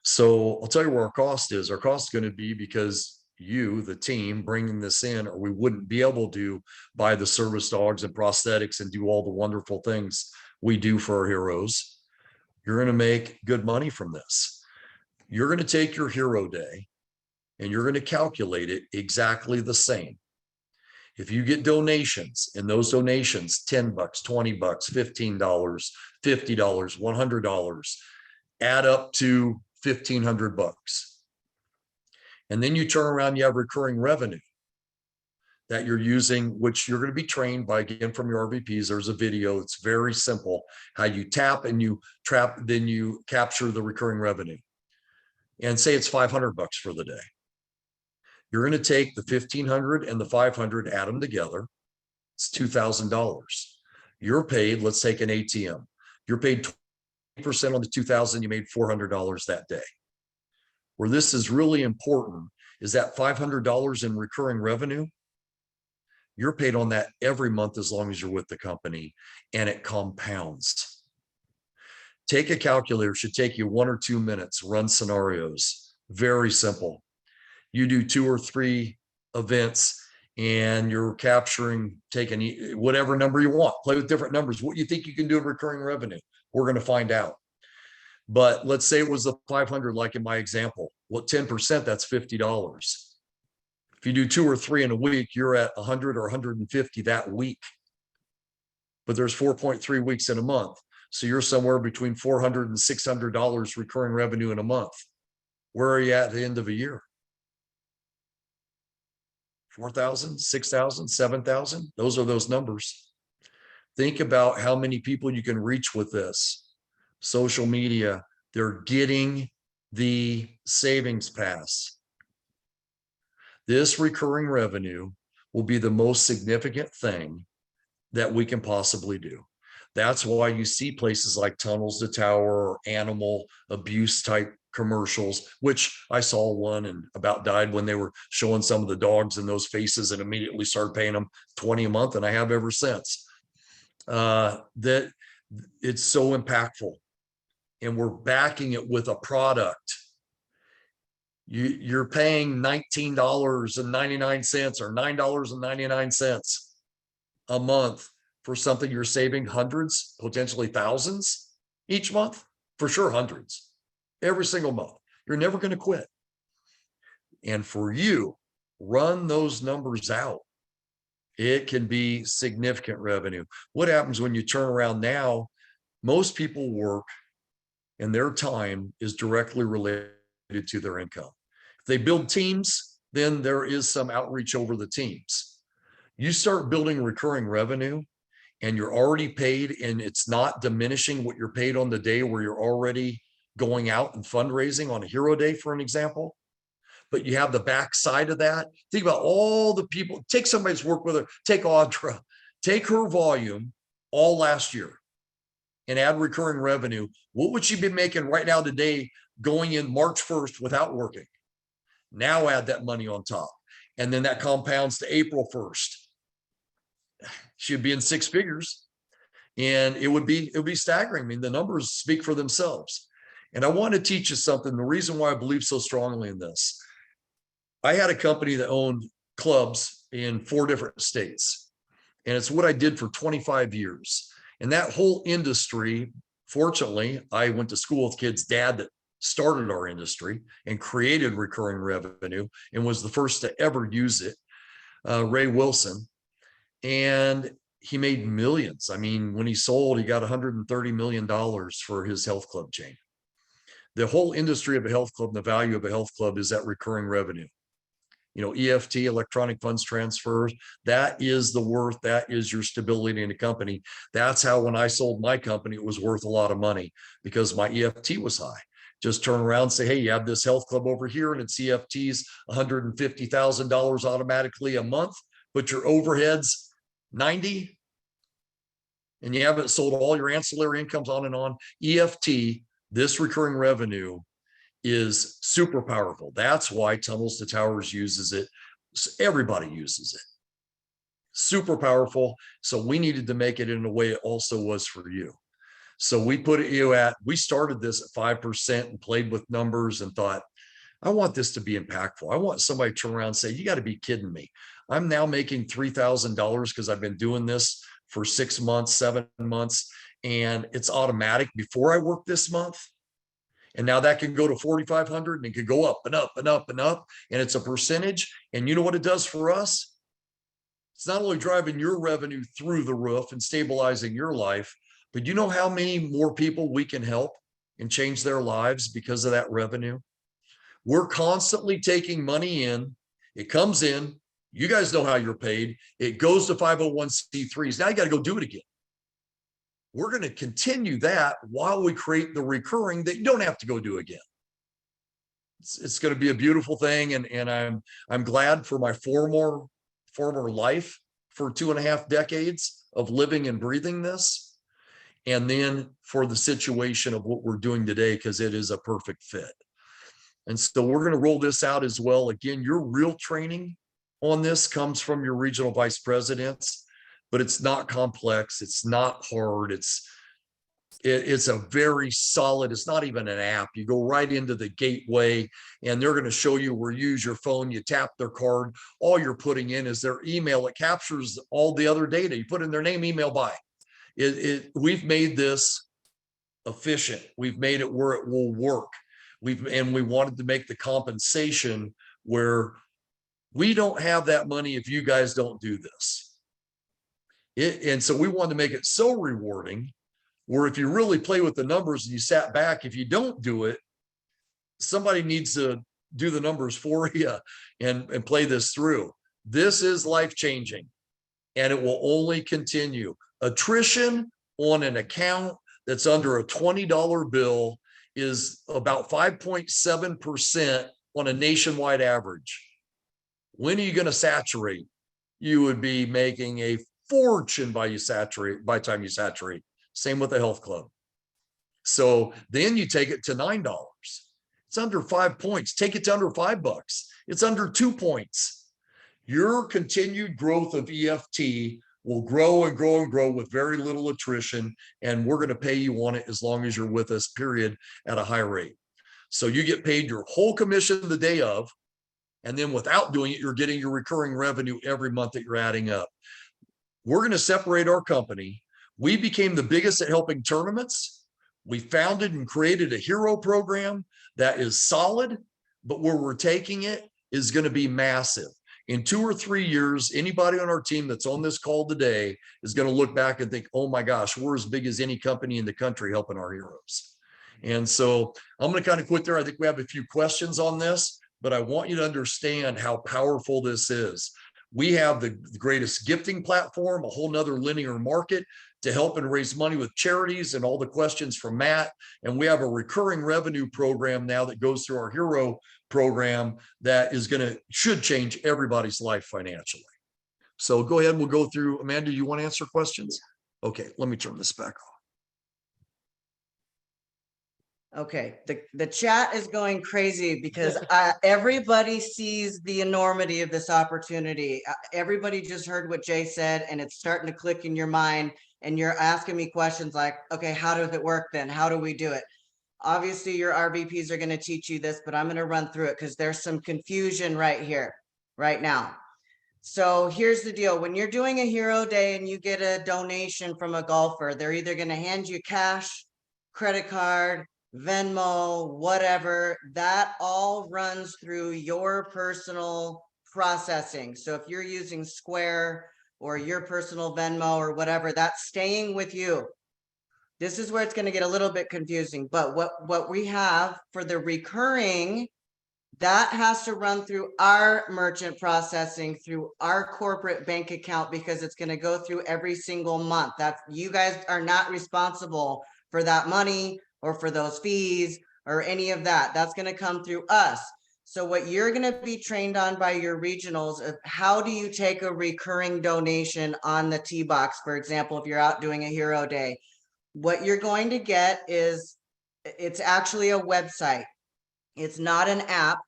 So I'll tell you where our cost is. Our cost is going to be because you, the team, bringing this in, or we wouldn't be able to buy the service dogs and prosthetics and do all the wonderful things we do for our heroes. You're going to make good money from this. You're going to take your hero day and you're going to calculate it exactly the same. If you get donations, and those donations, $10, $20, $15, $50, $100, add up to $1,500. And then you turn around, you have recurring revenue that you're using, which you're going to be trained by, again, from your RVPs. There's a video. It's very simple. How you tap and you trap, then you capture the recurring revenue. And say it's $500 for the day. You're going to take the $1,500 and the $500, add them together. It's $2,000. You're paid, let's take an ATM. You're paid 20% on the $2,000, you made $400 that day. Where this is really important is that $500 in recurring revenue, you're paid on that every month as long as you're with the company, and it compounds. Take a calculator, should take you 1 or 2 minutes, run scenarios. Very simple. You do 2 or 3 events and you're capturing, taking whatever number you want, play with different numbers. What you think you can do in recurring revenue, we're going to find out. But let's say it was the 500, like in my example. Well, 10%, that's $50. If you do 2 or 3 in a week, you're at 100 or 150 that week. But there's 4.3 weeks in a month. So you're somewhere between $400 and $600 recurring revenue in a month. Where are you at the end of a year? 4,000, 6,000, 7,000. Those are those numbers. Think about how many people you can reach with this. Social media, they're getting the savings pass. This recurring revenue will be the most significant thing that we can possibly do. That's why you see places like Tunnels to Tower or animal abuse type commercials, which I saw one and about died when they were showing some of the dogs in those faces and immediately started paying them $20 a month. And I have ever since. That it's so impactful, and we're backing it with a product. You're paying $19.99 or $9.99 a month for something you're saving hundreds, potentially thousands each month, for sure, hundreds. every single month. You're never going to quit. And for you, run those numbers out. It can be significant revenue. What happens when you turn around now? Most people work and their time is directly related to their income. If they build teams, then there is some outreach over the teams. You start building recurring revenue and you're already paid, and it's not diminishing what you're paid on the day where you're already going out and fundraising on a hero day, for an example. But you have the backside of that. Think about all the people. Take somebody's work with her. Take Audra. Take her volume all last year and add recurring revenue. What would she be making right now today going in March 1st without working? Now add that money on top. And then that compounds to April 1st. She'd be in six figures. And it would be staggering. I mean, the numbers speak for themselves. And I want to teach you something. The reason why I believe so strongly in this. I had a company that owned clubs in 4 different states. And it's what I did for 25 years. And that whole industry, fortunately, I went to school with kids' dad that started our industry and created recurring revenue and was the first to ever use it, Ray Wilson. And he made millions. I mean, when he sold, he got $130 million for his health club chain. The whole industry of a health club, the value of a health club is that recurring revenue. You know, EFT, electronic funds transfers, that is the worth, that is your stability in a company. That's how when I sold my company, it was worth a lot of money because my EFT was high. Just turn around and say, hey, you have this health club over here and its EFTs $150,000 automatically a month, but your overheads 90, and you haven't sold all your ancillary incomes on and on. EFT, this recurring revenue, is super powerful. That's why Tunnels to Towers uses it. Everybody uses it. Super powerful. So we needed to make it in a way it also was for you. So we put it we started this at 5% and played with numbers and thought, I want this to be impactful. I want somebody to turn around and say, you got to be kidding me. I'm now making $3,000 because I've been doing this for 6 months, 7 months, and it's automatic before I work this month. And now that can go to 4,500 and it could go up and up and up and up. And it's a percentage. And you know what it does for us? It's not only driving your revenue through the roof and stabilizing your life, but you know how many more people we can help and change their lives because of that revenue? We're constantly taking money in. It comes in. You guys know how you're paid. It goes to 501c3s. Now you got to go do it again. We're going to continue that while we create the recurring that you don't have to go do again. It's going to be a beautiful thing. And I'm glad for my former life for 2.5 decades of living and breathing this. And then for the situation of what we're doing today, because it is a perfect fit. And so we're going to roll this out as well. Again, your real training on this comes from your regional vice presidents, but it's not complex. It's not hard. It's a very solid, it's not even an app. You go right into the gateway and they're going to show you where you use your phone. You tap their card. All you're putting in is their email. It captures all the other data. You put in their name, email, by. We've made this efficient. We've made it where it will work. We wanted to make the compensation where we don't have that money if you guys don't do this. And so we wanted to make it so rewarding where if you really play with the numbers and you sat back, if you don't do it, somebody needs to do the numbers for you and play this through. This is life-changing and it will only continue. Attrition on an account that's under a $20 bill is about 5.7% on a nationwide average. When are you going to saturate? You would be making a fortune by the time you saturate. Same with the health club. So then you take it to $9. It's under 5 points. Take it to under $5. It's under 2 points. Your continued growth of EFT will grow and grow and grow with very little attrition. And we're going to pay you on it as long as you're with us, period, at a high rate. So you get paid your whole commission the day of. And then without doing it, you're getting your recurring revenue every month that you're adding up. We're going to separate our company. We became the biggest at helping tournaments. We founded and created a hero program that is solid, but where we're taking it is going to be massive. In 2 or 3 years, anybody on our team that's on this call today is going to look back and think, oh my gosh, we're as big as any company in the country helping our heroes. And so I'm going to kind of quit there. I think we have a few questions on this, but I want you to understand how powerful this is. We have the greatest gifting platform, a whole nother linear market to help and raise money with charities and all the questions from Matt. And we have a recurring revenue program now that goes through our hero program that is should change everybody's life financially. So go ahead, we'll go through. Amanda, you want to answer questions? Okay, let me turn this back on. Okay, the chat is going crazy because everybody sees the enormity of this opportunity. Everybody just heard what Jay said, and it's starting to click in your mind, and you're asking me questions like, okay, how does it work then? How do we do it? Obviously, your RVPs are going to teach you this, but I'm going to run through it because there's some confusion right here, right now. So here's the deal. When you're doing a hero day and you get a donation from a golfer, they're either going to hand you cash, credit card, Venmo, whatever. That all runs through your personal processing. So if you're using Square or your personal Venmo or whatever, that's staying with you. This is where it's going to get a little bit confusing, but what we have for the recurring, that has to run through our merchant processing, through our corporate bank account, because it's going to go through every single month. That's, you guys are not responsible for that money or for those fees or any of that. That's going to come through us. So what you're going to be trained on by your regionals is how do you take a recurring donation on the T-Box, for example, if you're out doing a hero day. What you're going to get is, it's actually a website. It's not an app,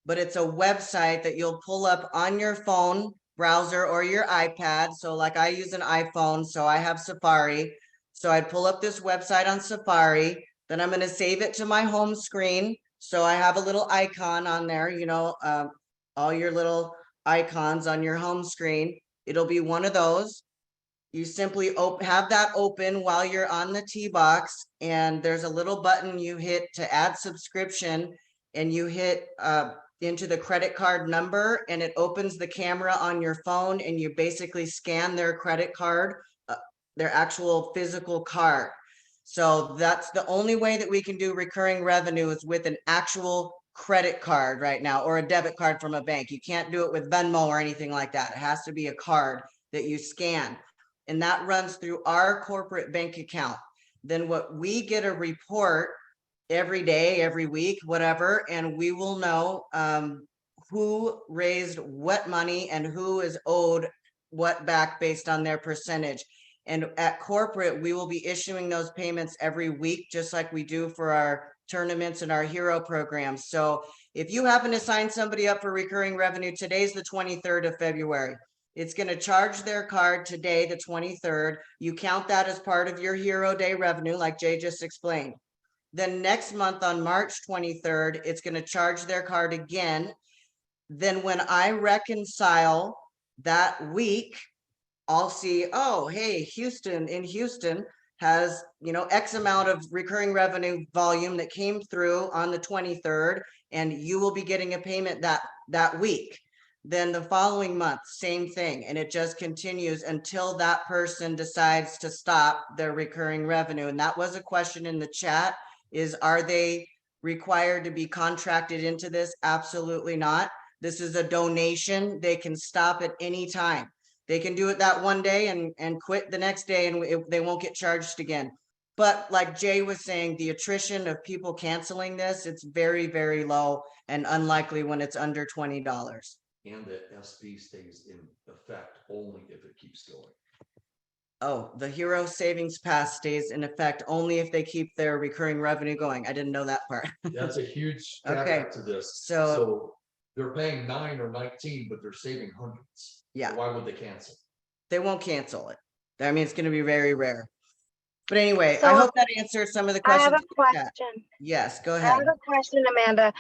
but it's a website that you'll pull up on your phone browser or your iPad. So like I use an iPhone, so I have Safari. So I'd pull up this website on Safari, then I'm going to save it to my home screen. So I have a little icon on there, you know, all your little icons on your home screen. It'll be one of those. You simply have that open while you're on the T-Box, and there's a little button you hit to add subscription, and you hit into the credit card number, and it opens the camera on your phone, and you basically scan their credit card, their actual physical card. So that's the only way that we can do recurring revenue is with an actual credit card right now, or a debit card from a bank. You can't do it with Venmo or anything like that. It has to be a card that you scan. And that runs through our corporate bank account. Then what we get a report every day, every week, whatever, and we will know who raised what money and who is owed what back based on their percentage. And at corporate, we will be issuing those payments every week, just like we do for our tournaments and our hero programs. So if you happen to sign somebody up for recurring revenue, today's the 23rd of February. It's going to charge their card today, the 23rd. You count that as part of your hero day revenue, like Jay just explained. Then next month on March 23rd, it's going to charge their card again. Then when I reconcile that week, I'll see, oh, hey, Houston has, you know, X amount of recurring revenue volume that came through on the 23rd, and you will be getting a payment that week. Then the following month, same thing. And it just continues until that person decides to stop their recurring revenue. And that was a question in the chat, is are they required to be contracted into this? Absolutely not. This is a donation. They can stop at any time. They can do it that one day and quit the next day, and they won't get charged again. But like Jay was saying, the attrition of people canceling this, it's very, very low and unlikely when it's under $20. And that SB stays in effect only if it keeps going. Oh, the Hero Savings Pass stays in effect only if they keep their recurring revenue going. I didn't know that part. That's a huge Okay. caveat to this. So they're paying 9 or 19, but they're saving hundreds. yeah, Why would they cancel? they won't cancel it. I mean, it's going to be very rare. But anyway, So I hope that answers some of the I questions. have a in the chat. question. Yes, go I ahead. have a question, Amanda.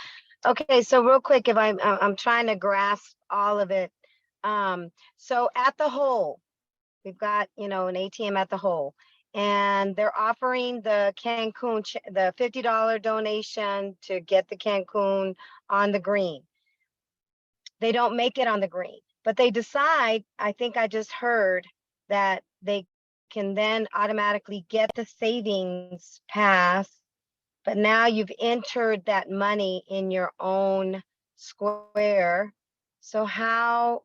Okay, so real quick, if I'm trying to grasp all of it. So at the hole, we've got, you know, an ATM at the hole, and they're offering the Cancun, the $50 donation to get the Cancun on the green. They don't make it on the green, but they decide, I think I just heard that they can then automatically get the savings pass, but now you've entered that money in your own square. So how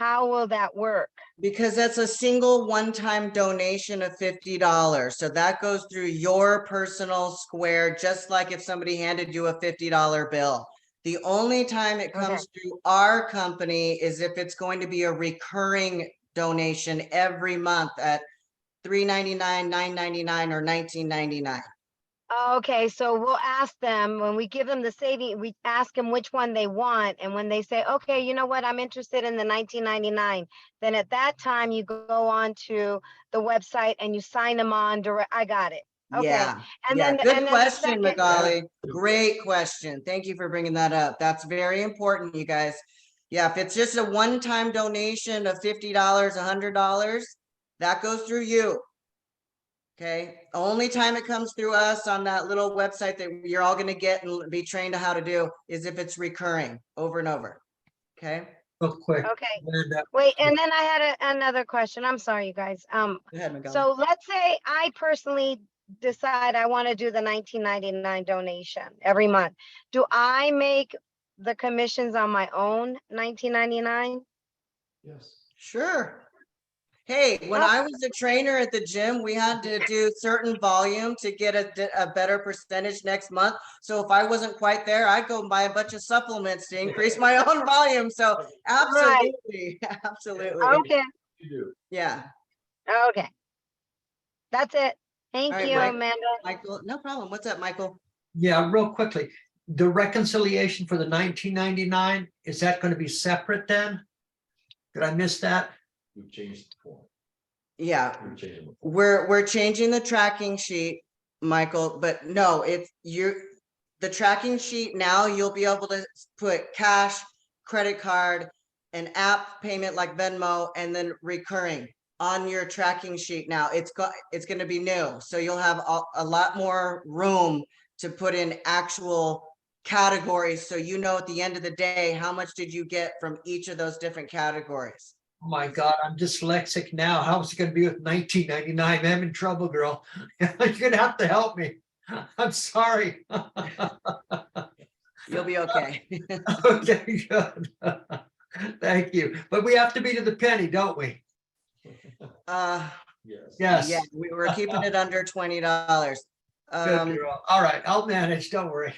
will that work? Because that's a single one-time donation of $50. So that goes through your personal square, just like if somebody handed you a $50 bill. The only time it comes through our company is if it's going to be a recurring donation every month at $3.99, $9.99, or $19.99. Okay, so we'll ask them when we give them the saving, we ask them which one they want. And when they say, okay, you know what, I'm interested in the 1999, then at that time you go on to the website and you sign them on direct. I got it. Okay. Yeah, And yeah, then, good and then the question, second, Magali. Great question. Thank you for bringing that up. That's very important, you guys. Yeah, if it's just a one-time donation of $50, $100, that goes through you. Okay, only time it comes through us on that little website that you're all gonna get and be trained on how to do is if it's recurring over and over. Okay, Real quick. okay. Linda, Wait, and then I had another question. I'm sorry, you guys. go ahead, Magali. So let's say I personally decide I want to do the 1999 donation every month. Do I make the commissions on my own 1999? Sure. Hey, when I was a trainer at the gym, we had to do certain volume to get a better percentage next month. So if I wasn't quite there, I'd go buy a bunch of supplements to increase my own volume. So absolutely, absolutely. Okay, Yeah. okay. That's it. Thank All right, you, Mike. Amanda. Michael, no problem. What's up, Michael? yeah, real quickly, the reconciliation for the 1999, is that going to be separate then? Did I miss that? We've changed the form. Yeah, We've changed it. we're changing the tracking sheet, Michael, but no, the tracking sheet now, you'll be able to put cash, credit card, an app payment like Venmo, and then recurring on your tracking sheet now. It's going to be new. So you'll have a lot more room to put in actual categories. So you know at the end of the day, how much did you get from each of those different categories? Oh my God, I'm dyslexic now. How's it going to be with 1999? I'm in trouble, girl. You're going to have to help me. I'm sorry. You'll be okay. Okay, good. Thank you. But we have to be to the penny, don't we? Yes. Yes. Yeah, we were keeping it under $20. Good girl. All right, I'll manage. Don't worry.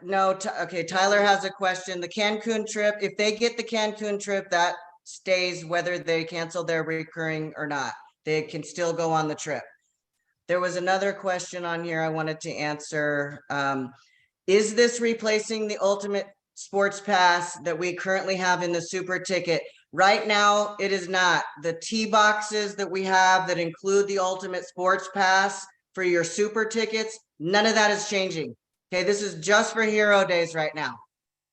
No, okay, Tyler has a question. The Cancun trip, if they get the Cancun trip, that stays whether they cancel their recurring or not. They can still go on the trip. There was another question on here I wanted to answer. Is this replacing the Ultimate Sports Pass that we currently have in the super ticket? Right now, it is not. The T boxes that we have that include the Ultimate Sports Pass for your super tickets, none of that is changing. Okay, this is just for Hero Days right now.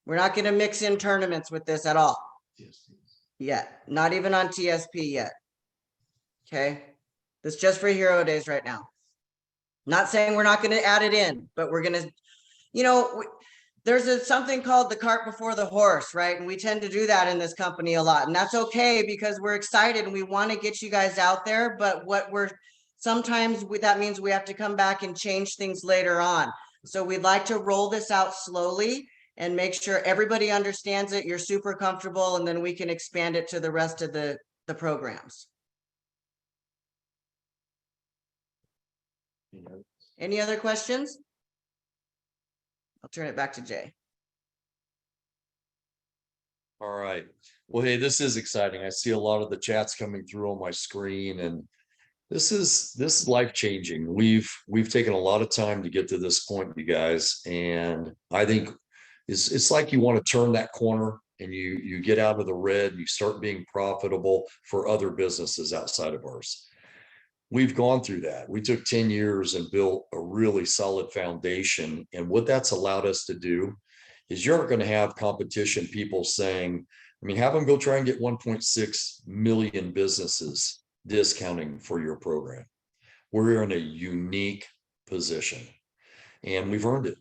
We're not going to mix in tournaments with this at all. Yet, not even on TSP yet. Okay, this is just for Hero Days right now. Not saying we're not going to add it in, but we're going to, you know, there's something called the cart before the horse, right? And we tend to do that in this company a lot. And that's okay because we're excited and we want to get you guys out there. But sometimes that means we have to come back and change things later on. So we'd like to roll this out slowly and make sure everybody understands it. You're super comfortable, and then we can expand it to the rest of the programs. Any other questions? I'll turn it back to Jay. All right. Well, hey, this is exciting. I see a lot of the chats coming through on my screen, and this is life-changing. We've taken a lot of time to get to this point, you guys, and I think it's like you want to turn that corner and you get out of the red and you start being profitable for other businesses outside of ours. We've gone through that. We took 10 years and built a really solid foundation. And what that's allowed us to do is you're not going to have competition people saying, I mean, have them go try and get 1.6 million businesses discounting for your program. We're in a unique position and we've earned it.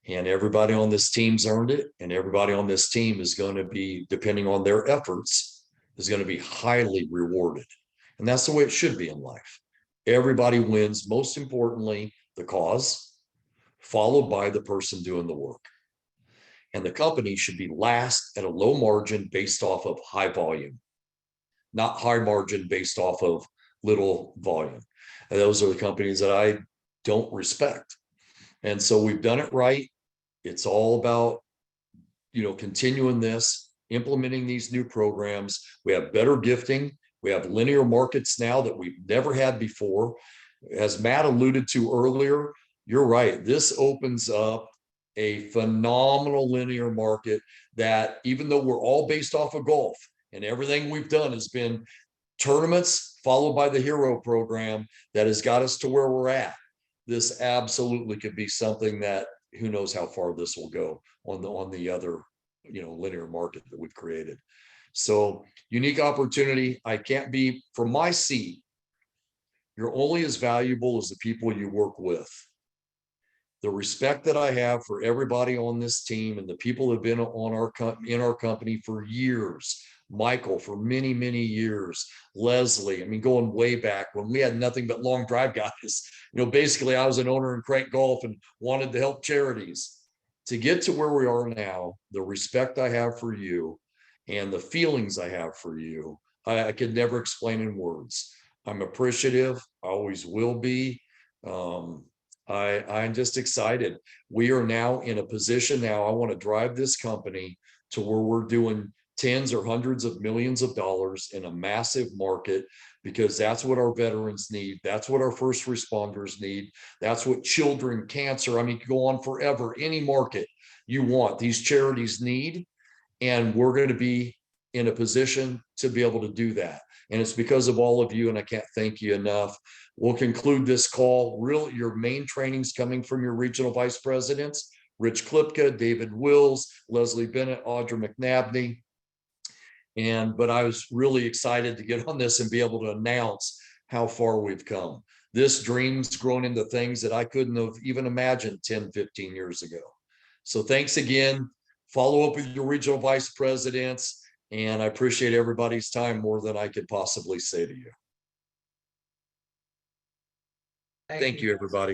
And everybody on this team's earned it. And everybody on this team is going to be, depending on their efforts, is going to be highly rewarded. And that's the way it should be in life. Everybody wins, most importantly, the cause, followed by the person doing the work. And the company should be last at a low margin based off of high volume, not high margin based off of little volume. And those are the companies that I don't respect. And so we've done it right. It's all about, continuing this, implementing these new programs. We have better gifting. We have linear markets now that we've never had before. As Matt alluded to earlier, you're right. This opens up a phenomenal linear market that, even though we're all based off of golf and everything we've done has been tournaments followed by the hero program that has got us to where we're at, this absolutely could be something that who knows how far this will go on the other, linear market that we've created. So unique opportunity. I can't be, from my seat, you're only as valuable as the people you work with. The respect that I have for everybody on this team and the people that have been in our company for years, Michael for many, many years, Leslie, going way back when we had nothing but long drive guys. Basically I was an owner in Crank Golf and wanted to help charities. To get to where we are now, the respect I have for you and the feelings I have for you, I could never explain in words. I'm appreciative, I always will be. I'm just excited. We are now in a position now, I want to drive this company to where we're doing tens or hundreds of millions of dollars in a massive market, because that's what our veterans need. That's what our first responders need. That's what children, cancer, you could go on forever. Any market you want, these charities need. And we're going to be in a position to be able to do that. And it's because of all of you, and I can't thank you enough. We'll conclude this call. Your main training's coming from your regional vice presidents, Rich Klipka, David Wills, Leslie Bennett, Audra McNabney. But I was really excited to get on this and be able to announce how far we've come. This dream's grown into things that I couldn't have even imagined 10, 15 years ago. So thanks again. Follow up with your regional vice presidents. And I appreciate everybody's time more than I could possibly say to you. Thank you, everybody.